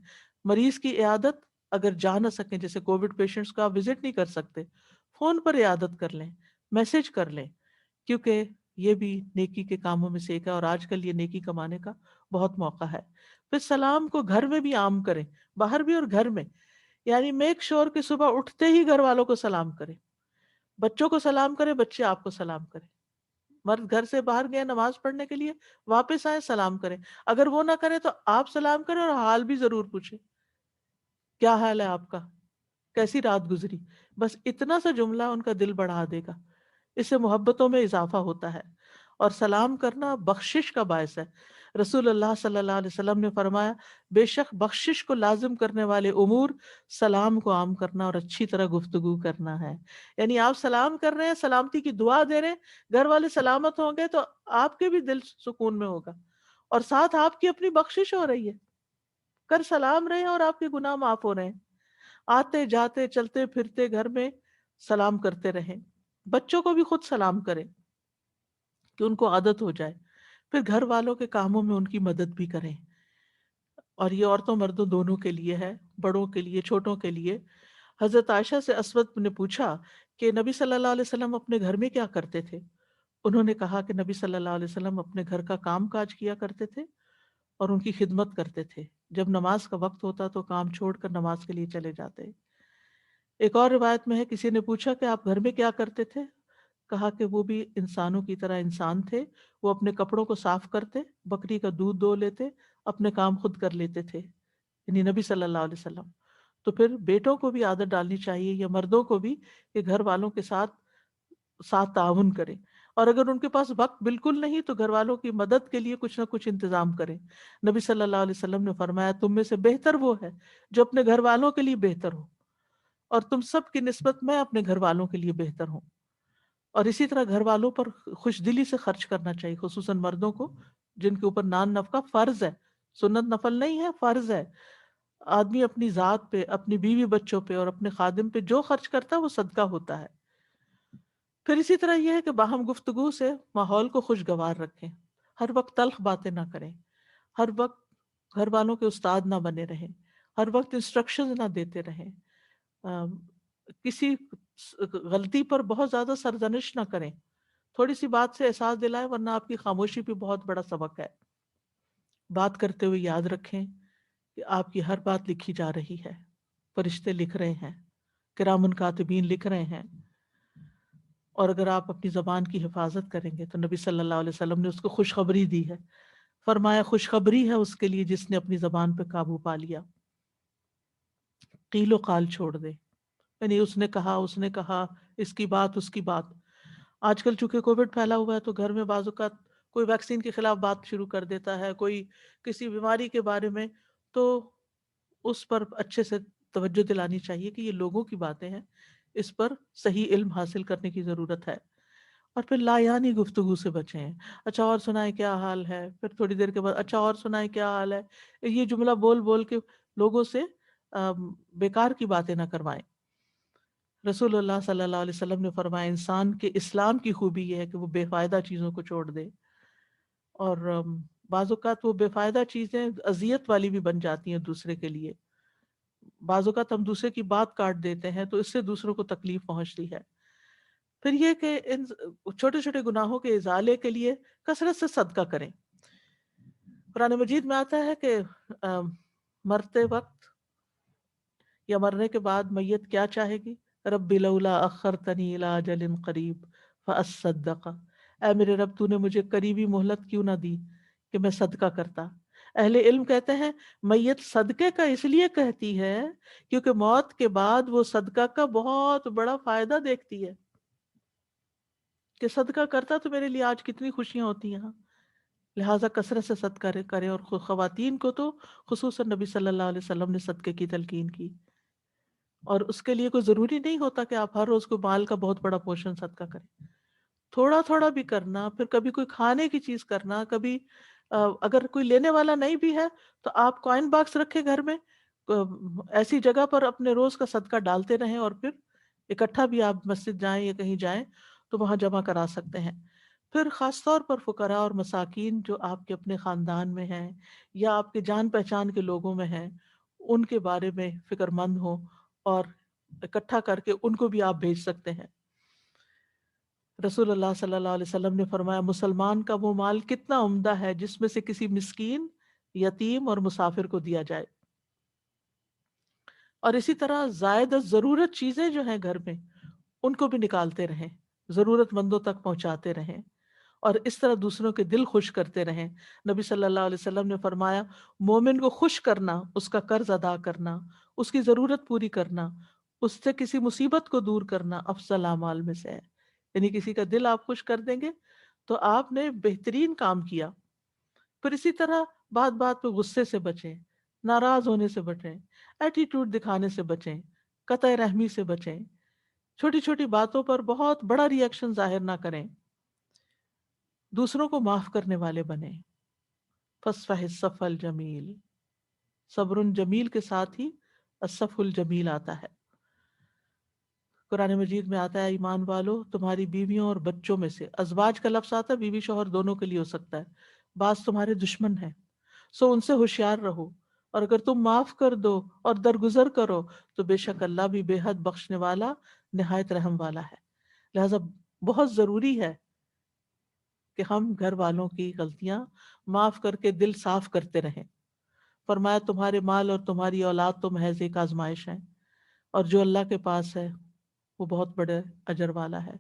مریض کی عیادت اگر جا نہ سکیں، جیسے کووڈ پیشنٹس کو آپ وزٹ نہیں کر سکتے، فون پر عیادت کر لیں، میسج کر لیں، کیونکہ یہ بھی نیکی کے کاموں میں سے ایک ہے، اور آج کل یہ نیکی کمانے کا بہت موقع ہے۔ پھر سلام کو گھر میں بھی عام کریں، باہر بھی اور گھر میں، یعنی میک شور کہ صبح اٹھتے ہی گھر والوں کو سلام کریں، بچوں کو سلام کریں، بچے آپ کو سلام کریں، مرد گھر سے باہر گئے نماز پڑھنے کے لیے، واپس آئے سلام کریں، اگر وہ نہ کریں تو آپ سلام کریں اور حال بھی ضرور پوچھیں، کیا حال ہے آپ کا، کیسی رات گزری۔ بس اتنا سا جملہ ان کا دل بڑھا دے گا، اس سے محبتوں میں اضافہ ہوتا ہے، اور سلام کرنا بخشش کا باعث ہے۔ رسول اللہ صلی اللہ علیہ وسلم نے فرمایا بے شک بخشش کو لازم کرنے والے امور سلام کو عام کرنا اور اچھی طرح گفتگو کرنا ہے۔ یعنی آپ سلام کر رہے ہیں، سلامتی کی دعا دے رہے ہیں، گھر والے سلامت ہوں گے تو آپ کے بھی دل سکون میں ہوگا، اور ساتھ آپ کی اپنی بخشش ہو رہی ہے، کر سلام رہے ہیں اور آپ کے گناہ معاف ہو رہے ہیں۔ آتے جاتے چلتے پھرتے گھر میں سلام کرتے رہیں، بچوں کو بھی خود سلام کریں کہ ان کو عادت ہو جائے۔ پھر گھر والوں کے کاموں میں ان کی مدد بھی کریں، اور یہ عورتوں مردوں دونوں کے لیے ہے، بڑوں کے لیے چھوٹوں کے لیے۔ حضرت عائشہ سے اسود نے پوچھا کہ نبی صلی اللہ علیہ وسلم اپنے گھر میں کیا کرتے تھے؟ انہوں نے کہا کہ نبی صلی اللہ علیہ وسلم اپنے گھر کا کام کاج کیا کرتے تھے اور ان کی خدمت کرتے تھے، جب نماز کا وقت ہوتا تو کام چھوڑ کر نماز کے لیے چلے جاتے۔ ایک اور روایت میں ہے کسی نے پوچھا کہ آپ گھر میں کیا کرتے تھے؟ کہا کہ وہ بھی انسانوں کی طرح انسان تھے، وہ اپنے کپڑوں کو صاف کرتے، بکری کا دودھ دو لیتے، اپنے کام خود کر لیتے تھے، یعنی نبی صلی اللہ علیہ وسلم۔ تو پھر بیٹوں کو بھی عادت ڈالنی چاہیے یا مردوں کو بھی کہ گھر والوں کے ساتھ ساتھ تعاون کریں۔ اور اگر ان کے پاس وقت بالکل نہیں تو گھر والوں کی مدد کے لیے کچھ نہ کچھ انتظام کریں۔ نبی صلی اللہ علیہ وسلم نے فرمایا تم میں سے بہتر وہ ہے جو اپنے گھر والوں کے لیے بہتر ہو، اور تم سب کی نسبت میں اپنے گھر والوں کے لیے بہتر ہوں۔ اور اسی طرح گھر والوں پر خوش دلی سے خرچ کرنا چاہیے، خصوصاً مردوں کو جن کے اوپر نان نفقہ فرض ہے، سنت نفل نہیں ہے، فرض ہے۔ آدمی اپنی ذات پہ، اپنی بیوی بچوں پہ اور اپنے خادم پہ جو خرچ کرتا ہے وہ صدقہ ہوتا ہے۔ پھر اسی طرح یہ ہے کہ باہم گفتگو سے ماحول کو خوشگوار رکھیں، ہر وقت تلخ باتیں نہ کریں، ہر وقت گھر والوں کے استاد نہ بنے رہیں، ہر وقت انسٹرکشنز نہ دیتے رہیں، آم، کسی غلطی پر بہت زیادہ سرزنش نہ کریں، تھوڑی سی بات سے احساس دلائیں ورنہ آپ کی خاموشی بھی بہت بڑا سبق ہے۔ بات کرتے ہوئے یاد رکھیں کہ آپ کی ہر بات لکھی جا رہی ہے، فرشتے لکھ رہے ہیں، کرامن کاتبین لکھ رہے ہیں، اور اگر آپ اپنی زبان کی حفاظت کریں گے تو نبی صلی اللہ علیہ وسلم نے اس کو خوشخبری دی ہے، فرمایا خوشخبری ہے اس کے لیے جس نے اپنی زبان پہ قابو پا لیا، قیل و قال چھوڑ دے، یعنی اس نے کہا، اس کی بات اس کی بات۔ آج کل چونکہ کووڈ پھیلا ہوا ہے تو گھر میں بعض اوقات کوئی ویکسین کے خلاف بات شروع کر دیتا ہے، کوئی کسی بیماری کے بارے میں، تو اس پر اچھے سے توجہ دلانی چاہیے کہ یہ لوگوں کی باتیں ہیں، اس پر صحیح علم حاصل کرنے کی ضرورت ہے۔ اور پھر لایانی گفتگو سے بچیں، اچھا اور سنائیں کیا حال ہے، پھر تھوڑی دیر کے بعد اچھا اور سنائیں کیا حال ہے، یہ جملہ بول بول کے لوگوں سے بیکار کی باتیں نہ کروائیں۔ رسول اللہ صلی اللہ علیہ وسلم نے فرمایا انسان کے اسلام کی خوبی یہ ہے کہ وہ بے فائدہ چیزوں کو چھوڑ دے، اور بعض اوقات وہ بے فائدہ چیزیں اذیت والی بھی بن جاتی ہیں دوسرے کے لیے، بعض اوقات ہم دوسرے کی بات کاٹ دیتے ہیں تو اس سے دوسروں کو تکلیف پہنچتی ہے۔ پھر یہ کہ ان چھوٹے چھوٹے گناہوں کے ازالے کے لیے کثرت سے صدقہ کریں۔ قرآن مجید میں آتا ہے کہ مرتے وقت یا مرنے کے بعد میت کیا چاہے گی؟ رب لولا اخرتنی الی اجل قریب فاصدق، اے میرے رب تو نے مجھے قریبی مہلت کیوں نہ دی کہ میں صدقہ کرتا۔ اہل علم کہتے ہیں میت صدقے کا اس لیے کہتی ہے کیونکہ موت کے بعد وہ صدقہ کا بہت بڑا فائدہ دیکھتی ہے کہ صدقہ کرتا تو میرے لیے آج کتنی خوشیاں ہوتی ہیں۔ لہٰذا کثرت سے صدقہ کرے، اور خواتین کو تو خصوصاً نبی صلی اللہ علیہ وسلم نے صدقے کی تلقین کی، اور اس کے لیے کوئی ضروری نہیں ہوتا کہ آپ ہر روز کو مال کا بہت بڑا پورشن صدقہ کریں، تھوڑا تھوڑا بھی کرنا، پھر کبھی کوئی کھانے کی چیز کرنا، کبھی اگر کوئی لینے والا نہیں بھی ہے تو آپ کوائن باکس رکھے گھر میں، ایسی جگہ پر اپنے روز کا صدقہ ڈالتے رہیں، اور پھر اکٹھا بھی آپ مسجد جائیں یا کہیں جائیں تو وہاں جمع کرا سکتے ہیں۔ پھر خاص طور پر فقراء اور مساکین جو آپ کے اپنے خاندان میں ہیں یا آپ کے جان پہچان کے لوگوں میں ہیں، ان کے بارے میں فکر مند ہوں اور اکٹھا کر کے ان کو بھی آپ بھیج سکتے ہیں۔ رسول اللہ صلی اللہ علیہ وسلم نے فرمایا مسلمان کا وہ مال کتنا عمدہ ہے جس میں سے کسی مسکین، یتیم اور مسافر کو دیا جائے۔ اور اسی طرح زائد از ضرورت چیزیں جو ہیں گھر میں ان کو بھی نکالتے رہیں، ضرورت مندوں تک پہنچاتے رہیں، اور اس طرح دوسروں کے دل خوش کرتے رہیں۔ نبی صلی اللہ علیہ وسلم نے فرمایا مومن کو خوش کرنا، اس کا قرض ادا کرنا، اس کی ضرورت پوری کرنا، اس سے کسی مصیبت کو دور کرنا افضل اعمال میں سے ہے۔ یعنی کسی کا دل آپ خوش کر دیں گے تو آپ نے بہترین کام کیا۔ پھر اسی طرح بات بات پہ غصے سے بچیں، ناراض ہونے سے بچیں، ایٹیٹیوڈ دکھانے سے بچیں، قطع رحمی سے بچیں، چھوٹی چھوٹی باتوں پر بہت بڑا ری ایکشن ظاہر نہ کریں، دوسروں کو معاف کرنے والے بنیں۔ فاصفح الصفح الجمیل، صبر جمیل کے ساتھ ہی الصفح الجمیل آتا ہے۔ قرآن مجید میں آتا ہے ایمان والو تمہاری بیویوں اور بچوں میں سے، ازواج کا لفظ آتا ہے بیوی شوہر دونوں کے لیے ہو سکتا ہے، بعض تمہارے دشمن ہیں، سو ان سے ہوشیار رہو، اور اگر تم معاف کر دو اور درگزر کرو تو بے شک اللہ بھی بے حد بخشنے والا نہایت رحم والا ہے۔ لہذا بہت ضروری ہے کہ ہم گھر والوں کی غلطیاں معاف کر کے دل صاف کرتے رہیں۔ فرمایا تمہارے مال اور تمہاری اولاد تو محض ایک آزمائش ہے، اور جو اللہ کے پاس ہے وہ بہت بڑے اجر والا ہے،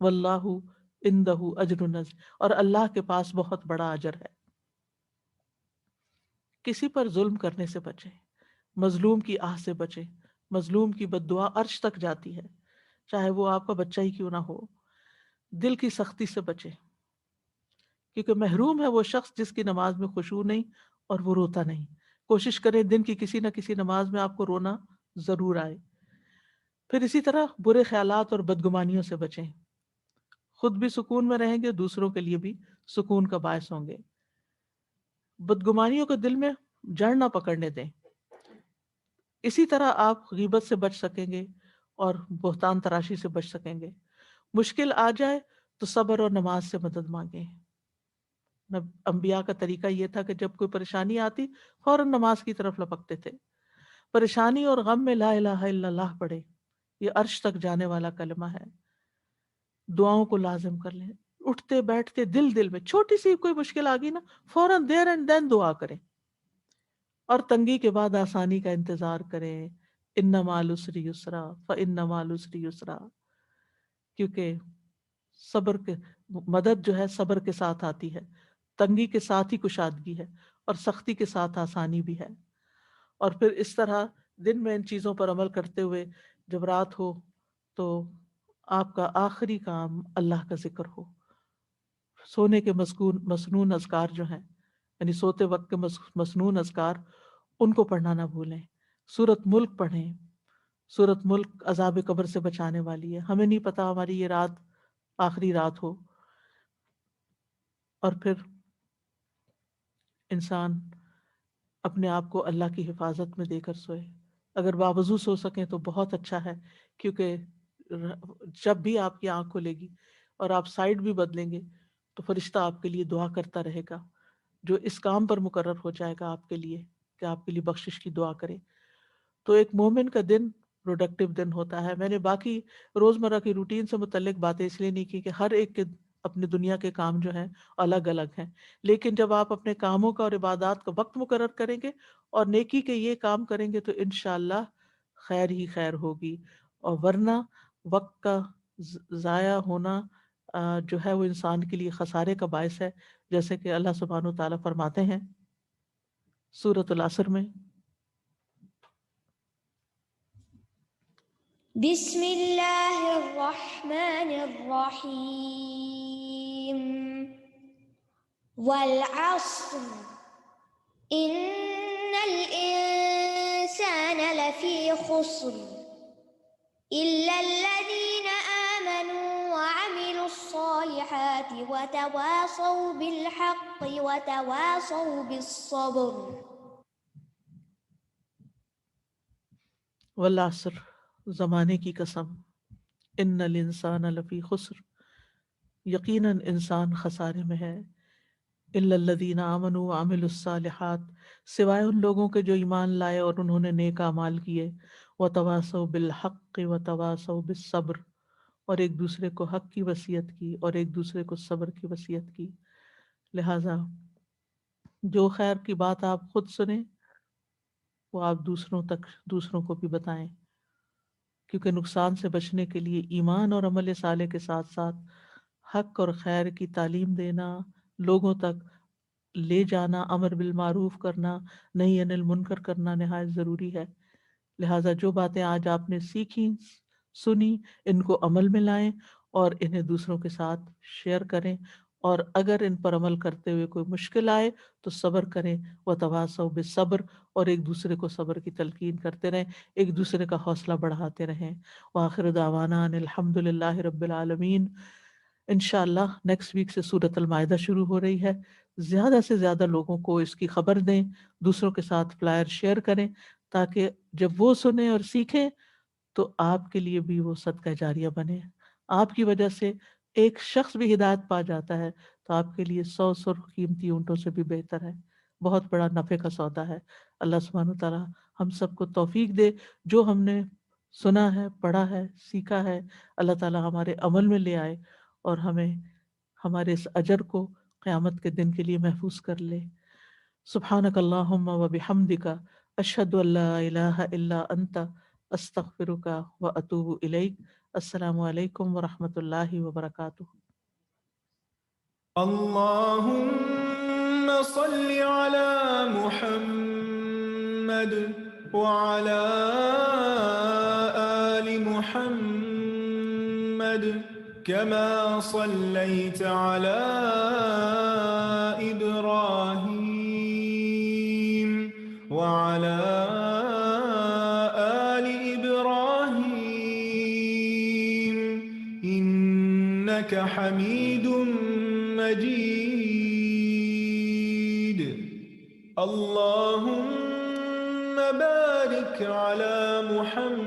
واللہ عندہ اجر نذیر، اور اللہ کے پاس بہت بڑا اجر ہے۔ کسی پر ظلم کرنے سے بچیں، مظلوم کی آہ سے بچیں، مظلوم کی بد دعا عرش تک جاتی ہے، چاہے وہ آپ کا بچہ ہی کیوں نہ ہو۔ دل کی سختی سے بچیں، کیونکہ محروم ہے وہ شخص جس کی نماز میں خشوع نہیں اور وہ روتا نہیں۔ کوشش کریں دن کی کسی نہ کسی نماز میں آپ کو رونا ضرور آئے۔ پھر اسی طرح برے خیالات اور بدگمانیوں سے بچیں، خود بھی سکون میں رہیں گے، دوسروں کے لیے بھی سکون کا باعث ہوں گے۔ بدگمانیوں کو دل میں جڑ نہ پکڑنے دیں، اسی طرح آپ غیبت سے بچ سکیں گے اور بہتان تراشی سے بچ سکیں گے۔ مشکل آ جائے تو صبر اور نماز سے مدد مانگیں۔ انبیاء کا طریقہ یہ تھا کہ جب کوئی پریشانی آتی فوراً نماز کی طرف لپکتے تھے۔ پریشانی اور غم میں لا الہ الا اللہ پڑھے، یہ عرش تک جانے والا کلمہ ہے۔ دعاؤں کو لازم کر لیں، اٹھتے بیٹھتے دل میں چھوٹی سی کوئی مشکل آ گئی نا، فوراً دیر اینڈ دین دعا کریں، اور تنگی کے بعد آسانی کا انتظار کریں۔ ان مع العسر یسرا فان مع العسر یسرا، کیونکہ صبر کے مدد جو ہے صبر کے ساتھ آتی ہے، تنگی کے ساتھ ہی کشادگی ہے، اور سختی کے ساتھ آسانی بھی ہے۔ اور پھر اس طرح دن میں ان چیزوں پر عمل کرتے ہوئے جب رات ہو تو آپ کا آخری کام اللہ کا ذکر ہو۔ سونے کے مسنون اذکار جو ہیں، یعنی سوتے وقت کے مسنون اذکار، ان کو پڑھنا نہ بھولیں۔ سورۃ ملک پڑھیں، سورۃ ملک عذاب قبر سے بچانے والی ہے۔ ہمیں نہیں پتا ہماری یہ رات آخری رات ہو، اور پھر انسان اپنے آپ کو اللہ کی حفاظت میں دے کر سوئے۔ اگر باوضو سو سکیں تو بہت اچھا ہے، کیونکہ جب بھی آپ کی آنکھ کھلے گی اور آپ سائڈ بھی بدلیں گے تو فرشتہ آپ کے لیے دعا کرتا رہے گا، جو اس کام پر مقرر ہو جائے گا آپ کے لیے کہ آپ کے لیے بخشش کی دعا کرے۔ تو ایک مومن کا دن پروڈکٹیو دن ہوتا ہے۔ میں نے باقی روزمرہ کی روٹین سے متعلق باتیں اس لیے نہیں کی کہ ہر ایک کے اپنے دنیا کے کام جو ہیں الگ الگ ہیں، لیکن جب آپ اپنے کاموں کا اور عبادات کا وقت مقرر کریں گے اور نیکی کے یہ کام کریں گے تو انشاءاللہ خیر ہی خیر ہوگی، اور ورنہ وقت کا ضائع ہونا جو ہے وہ انسان کے لیے خسارے کا باعث ہے، جیسے کہ اللہ سبحانہ و تعالیٰ فرماتے ہیں سورۃ العصر میں، بسم اللہ الرحمن الرحیم، والعصر ان الانسان لفی خسر الا الذین آمنوا وعملوا الصالحات وتواصوا بالحق وتواصوا بالصبر۔ والعصر، زمانے کی قسم، ان الانسان لفی خسر، یقیناً انسان خسارے میں ہے، الا الذین آمنوا وعملوا الصالحات، سوائے ان لوگوں کے جو ایمان لائے اور انہوں نے نیک اعمال کیے، وتواصوا بالحق وتواصوا بالصبر، اور ایک دوسرے کو حق کی وصیت کی اور ایک دوسرے کو صبر کی وصیت کی۔ لہذا جو خیر کی بات آپ خود سنیں وہ آپ دوسروں کو بھی بتائیں، کیونکہ نقصان سے بچنے کے لیے ایمان اور عمل صالح کے ساتھ ساتھ حق اور خیر کی تعلیم دینا، لوگوں تک لے جانا، امر بالمعروف کرنا، نہی عن المنکر کرنا نہایت ضروری ہے۔ لہٰذا جو باتیں آج آپ نے سیکھی، سنی، ان کو عمل میں لائیں اور انہیں دوسروں کے ساتھ شیئر کریں، اور اگر ان پر عمل کرتے ہوئے کوئی مشکل آئے تو صبر کریں، وتواصوا بالصبر، اور ایک دوسرے کو صبر کی تلقین کرتے رہیں، ایک دوسرے کا حوصلہ بڑھاتے رہیں۔ وآخر دعوانا ان الحمد للہ رب العالمین۔ انشاءاللہ نیکسٹ ویک سے سورۃ المائدہ شروع ہو رہی ہے۔ زیادہ سے زیادہ لوگوں کو اس کی خبر دیں، دوسروں کے ساتھ فلائر شیئر کریں، تاکہ جب وہ سنیں اور سیکھیں تو آپ کے لیے بھی وہ صدقہ جاریہ بنے۔ آپ کی وجہ سے ایک شخص بھی ہدایت پا جاتا ہے تو آپ کے لیے 100 سرخ قیمتی اونٹوں سے بھی بہتر ہے، بہت بڑا نفع کا سودا ہے۔ اللہ سبحانہ و تعالیٰ ہم سب کو توفیق دے، جو ہم نے سنا ہے، پڑھا ہے، سیکھا ہے، اللہ تعالیٰ ہمارے عمل میں لے آئے اور ہمیں ہمارے اس اجر کو قیامت کے دن کے لیے محفوظ کر لے۔ سبحانک اللہم و بحمدک، اشہد ان لا الہ الا انت، استغفرک و اتوب الیک۔ السلام علیکم ورحمۃ اللہ وبرکاتہ۔ اللهم صل على محمد وعلى آل محمد كما صليت على إبراهيم وعلى آل إبراهيم إنك حميد مجيد. اللهم بارك على محمد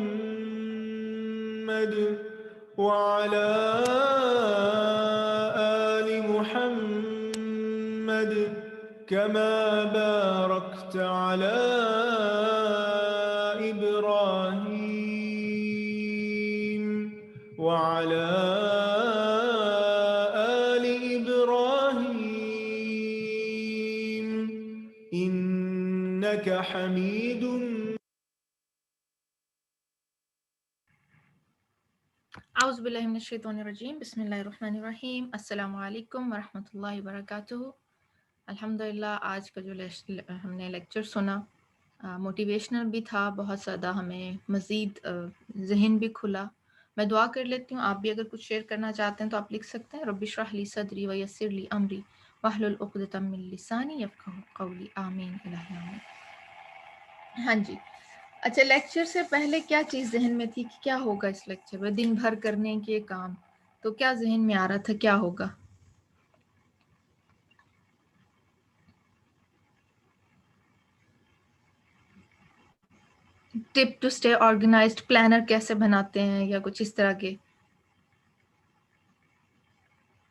وعلى آل محمد كما باركت على إبراهيم وعلى آل إبراهيم إنك حميد. اعوذ باللہ من الشیطان الرجیم. بسم اللہ الرحمن الرحیم. السلام علیکم ورحمۃ اللہ وبرکاتہ. الحمدللہ آج کا جو ہم نے لیکچر سنا موٹیویشنل بھی تھا بہت زیادہ، ہمیں مزید ذہن بھی کھلا. میں دعا کر لیتی ہوں، آپ بھی اگر کچھ شیئر کرنا چاہتے ہیں تو آپ لکھ سکتے ہیں. رب اشرح لی صدری ویسر لی امری واحلل عقدۃ من لسانی یفقہوا قولی. آمین الہی آمین. ہاں جی، اچھا، لیکچر سے پہلے کیا چیز ذہن میں تھی کہ کیا ہوگا اس لیکچر میں؟ دن بھر کرنے کے کام، تو کیا ذہن میں آ رہا تھا کیا ہوگا؟ ٹپ ٹو اسٹے آرگنائزڈ، پلانر کیسے بناتے ہیں یا کچھ اس طرح کے.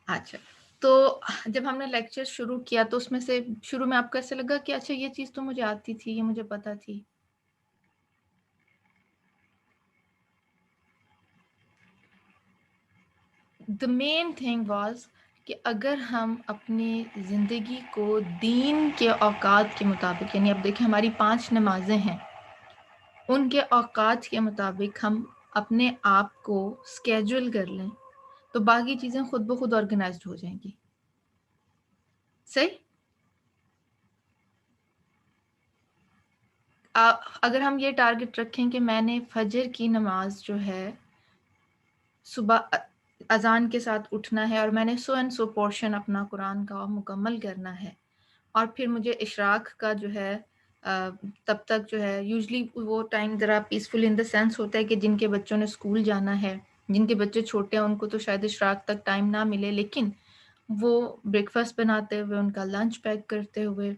اچھا، تو جب ہم نے لیکچر شروع کیا تو اس میں سے شروع میں آپ کو ایسے لگا کہ اچھا یہ چیز تو مجھے آتی تھی، یہ مجھے پتا تھی؟ the main thing was کہ اگر ہم اپنی زندگی کو دین کے اوقات کے مطابق، یعنی اب دیکھیں ہماری 5 نمازیں ہیں، ان کے اوقات کے مطابق ہم اپنے آپ کو سکیجول کر لیں تو باقی چیزیں خود بخود آرگنائزڈ ہو جائیں گی. صحیح؟ اگر ہم یہ ٹارگٹ رکھیں کہ میں نے فجر کی نماز جو ہے صبح اذان کے ساتھ اٹھنا ہے اور میں نے سو اینڈ سو پورشن اپنا قرآن کا مکمل کرنا ہے، اور پھر مجھے اشراق کا جو ہے تب تک جو ہے یوزلی وہ ٹائم ذرا پیسفل ان دا سینس ہوتا ہے کہ جن کے بچوں نے اسکول جانا ہے، جن کے بچے چھوٹے ہیں ان کو تو شاید اشراق تک ٹائم نہ ملے، لیکن وہ بریک فاسٹ بناتے ہوئے، ان کا لنچ پیک کرتے ہوئے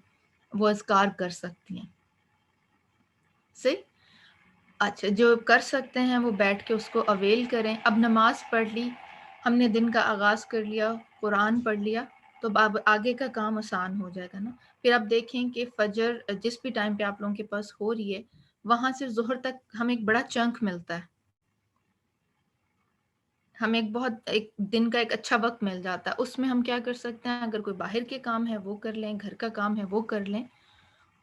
وہ اذکار کر سکتی ہیں. صحیح؟ اچھا، جو کر سکتے ہیں وہ بیٹھ کے اس کو اویل کریں. اب نماز پڑھ لی، ہم نے دن کا آغاز کر لیا، قرآن پڑھ لیا، تو اب آگے کا کام آسان ہو جائے گا نا. پھر آپ دیکھیں کہ فجر جس بھی ٹائم پہ آپ لوگوں کے پاس ہو رہی ہے، وہاں سے ظہر تک ہمیں ایک بڑا چنک ملتا ہے، ہمیں ایک دن کا ایک اچھا وقت مل جاتا ہے. اس میں ہم کیا کر سکتے ہیں؟ اگر کوئی باہر کے کام ہے وہ کر لیں، گھر کا کام ہے وہ کر لیں،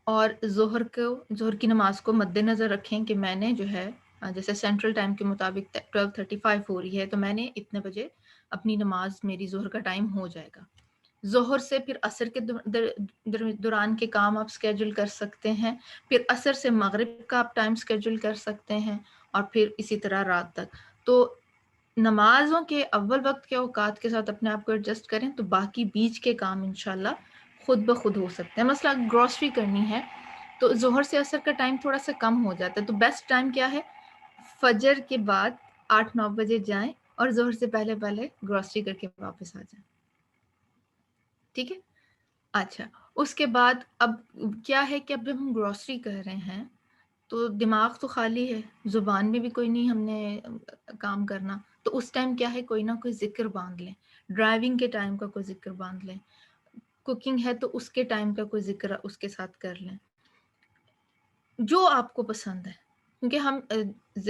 اور ظہر کی نماز کو مد نظر رکھیں کہ میں نے جو ہے جیسے سینٹرل ٹائم کے مطابق 12:35 ہو رہی ہے تو میں نے اتنے بجے اپنی نماز، میری ظہر کا ٹائم ہو جائے گا. ظہر سے پھر عصر کے دوران کے کام آپ سکیجول کر سکتے ہیں، پھر عصر سے مغرب کا آپ ٹائم سکیجول کر سکتے ہیں، اور پھر اسی طرح رات تک. تو نمازوں کے اول وقت کے اوقات کے ساتھ اپنے آپ کو ایڈجسٹ کریں تو باقی بیچ کے کام انشاءاللہ خود بخود ہو سکتے ہیں. مثلا گروسری کرنی ہے تو ظہر سے عصر کا ٹائم تھوڑا سا کم ہو جاتا ہے، تو بیسٹ ٹائم کیا ہے؟ فجر کے بعد 8-9 بجے جائیں اور ظہر سے پہلے گروسری کر کے واپس آ جائیں. ٹھیک ہے؟ اچھا، اس کے بعد اب کیا ہے کہ اب جب ہم گروسری کر رہے ہیں تو دماغ تو خالی ہے، زبان میں بھی کوئی نہیں ہم نے کام کرنا، تو اس ٹائم کیا ہے کوئی نہ کوئی ذکر باندھ لیں. ڈرائیونگ کے ٹائم کا کوئی ذکر باندھ لیں، کوکنگ ہے تو اس کے ٹائم کا کوئی ذکر اس کے ساتھ کر لیں، جو آپ کو پسند ہے. کیونکہ ہم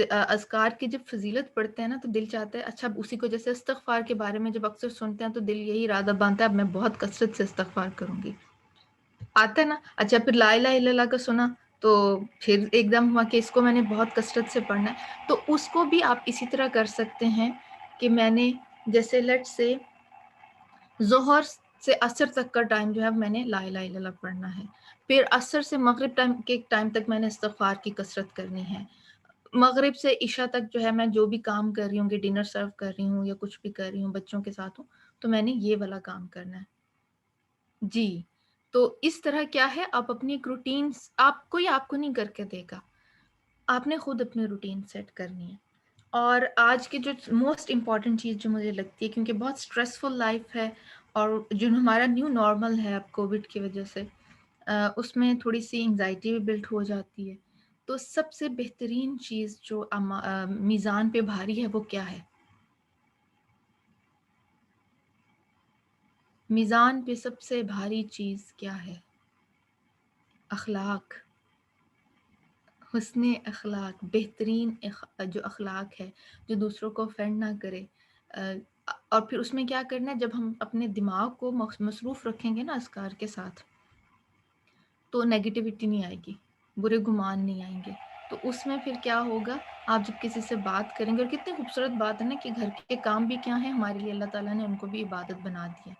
اذکار کی جب فضیلت پڑھتے ہیں نا تو دل چاہتا ہے اچھا اسی کو، جیسے استغفار کے بارے میں جب اکثر سنتے ہیں تو دل یہی ارادہ باندھتا ہے اب میں بہت کثرت سے استغفار کروں گی، آتا ہے نا. اچھا، پھر لا الہ الا اللہ کا سنا تو پھر ایک دم ہوا کہ اس کو میں نے بہت کثرت سے پڑھنا ہے، تو اس کو بھی آپ اسی طرح کر سکتے ہیں کہ میں نے جیسے لیٹ سے ظہر سے عصر تک کا ٹائم جو ہے میں نے لا الہ الا اللہ پڑھنا ہے، پھر عصر سے مغرب کے ٹائم تک میں نے استغفار کی کثرت کرنی ہے، مغرب سے عشاء تک جو ہے میں جو بھی کام کر رہی ہوں گی، ڈنر سرو کر رہی ہوں یا کچھ بھی کر رہی ہوں بچوں کے ساتھ ہوں، تو میں نے یہ والا کام کرنا ہے جی۔ تو اس طرح کیا ہے، آپ اپنی ایک روٹین، آپ کو نہیں کر کے دے گا، آپ نے خود اپنی روٹین سیٹ کرنی ہے۔ اور آج کی جو موسٹ امپورٹنٹ چیز جو مجھے لگتی ہے، کیونکہ بہت اسٹریسفل لائف ہے اور جو ہمارا نیو نارمل ہے اب کووڈ کی وجہ سے، اس میں تھوڑی سی انگزائٹی بھی بلٹ ہو جاتی ہے، تو سب سے بہترین چیز جو میزان پہ بھاری ہے وہ کیا ہے؟ میزان پہ سب سے بھاری چیز کیا ہے؟ اخلاق، حسن اخلاق، بہترین جو اخلاق ہے، جو دوسروں کو offend نہ کرے۔ اور پھر اس میں کیا کرنا ہے، جب ہم اپنے دماغ کو مصروف رکھیں گے نا اذکار کے ساتھ، تو نیگیٹیوٹی نہیں آئے گی، برے گمان نہیں آئیں گے۔ تو اس میں پھر کیا ہوگا، آپ جب کسی سے بات کریں گے، اور کتنی خوبصورت بات ہے نا کہ گھر کے کام بھی کیا ہیں ہمارے لیے، اللہ تعالیٰ نے ان کو بھی عبادت بنا دیا۔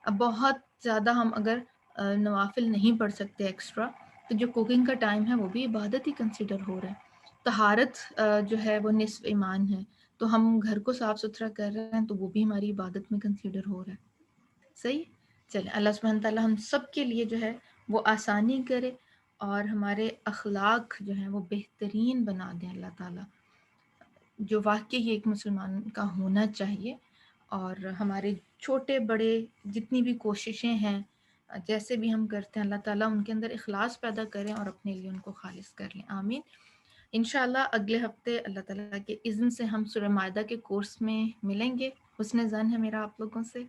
اب بہت زیادہ ہم اگر نوافل نہیں پڑھ سکتے ایکسٹرا، تو جو کوکنگ کا ٹائم ہے وہ بھی عبادت ہی کنسیڈر ہو رہا ہے۔ طہارت جو ہے وہ نصف ایمان ہے، تو ہم گھر کو صاف ستھرا کر رہے ہیں تو وہ بھی ہماری عبادت میں کنسیڈر ہو رہا ہے۔ صحیح؟ چلیں، اللہ سبحانہ تعالیٰ ہم سب کے لیے جو ہے وہ آسانی کرے اور ہمارے اخلاق جو ہیں وہ بہترین بنا دیں اللہ تعالیٰ، جو واقعی ایک مسلمان کا ہونا چاہیے۔ اور ہمارے چھوٹے بڑے جتنی بھی کوششیں ہیں، جیسے بھی ہم کرتے ہیں، اللہ تعالیٰ ان کے اندر اخلاص پیدا کریں اور اپنے لیے ان کو خالص کر لیں، آمین۔ انشاءاللہ اگلے ہفتے اللہ تعالیٰ کے اذن سے ہم سورہ مائدہ کے کورس میں ملیں گے۔ حسن ظن ہے میرا آپ لوگوں سے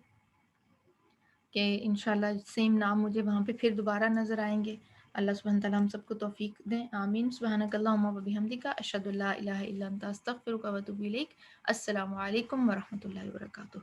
کہ انشاءاللہ سیم نام مجھے وہاں پہ پھر دوبارہ نظر آئیں گے۔ اللہ سبحانہ تعالیٰ ہم سب کو توفیق دیں، آمین۔ سبحانک اللہم و بحمدک، اشہد ان لا الہ الا انت، استغفرک و اتوب الیک۔ السلام علیکم ورحمۃ اللہ وبرکاتہ۔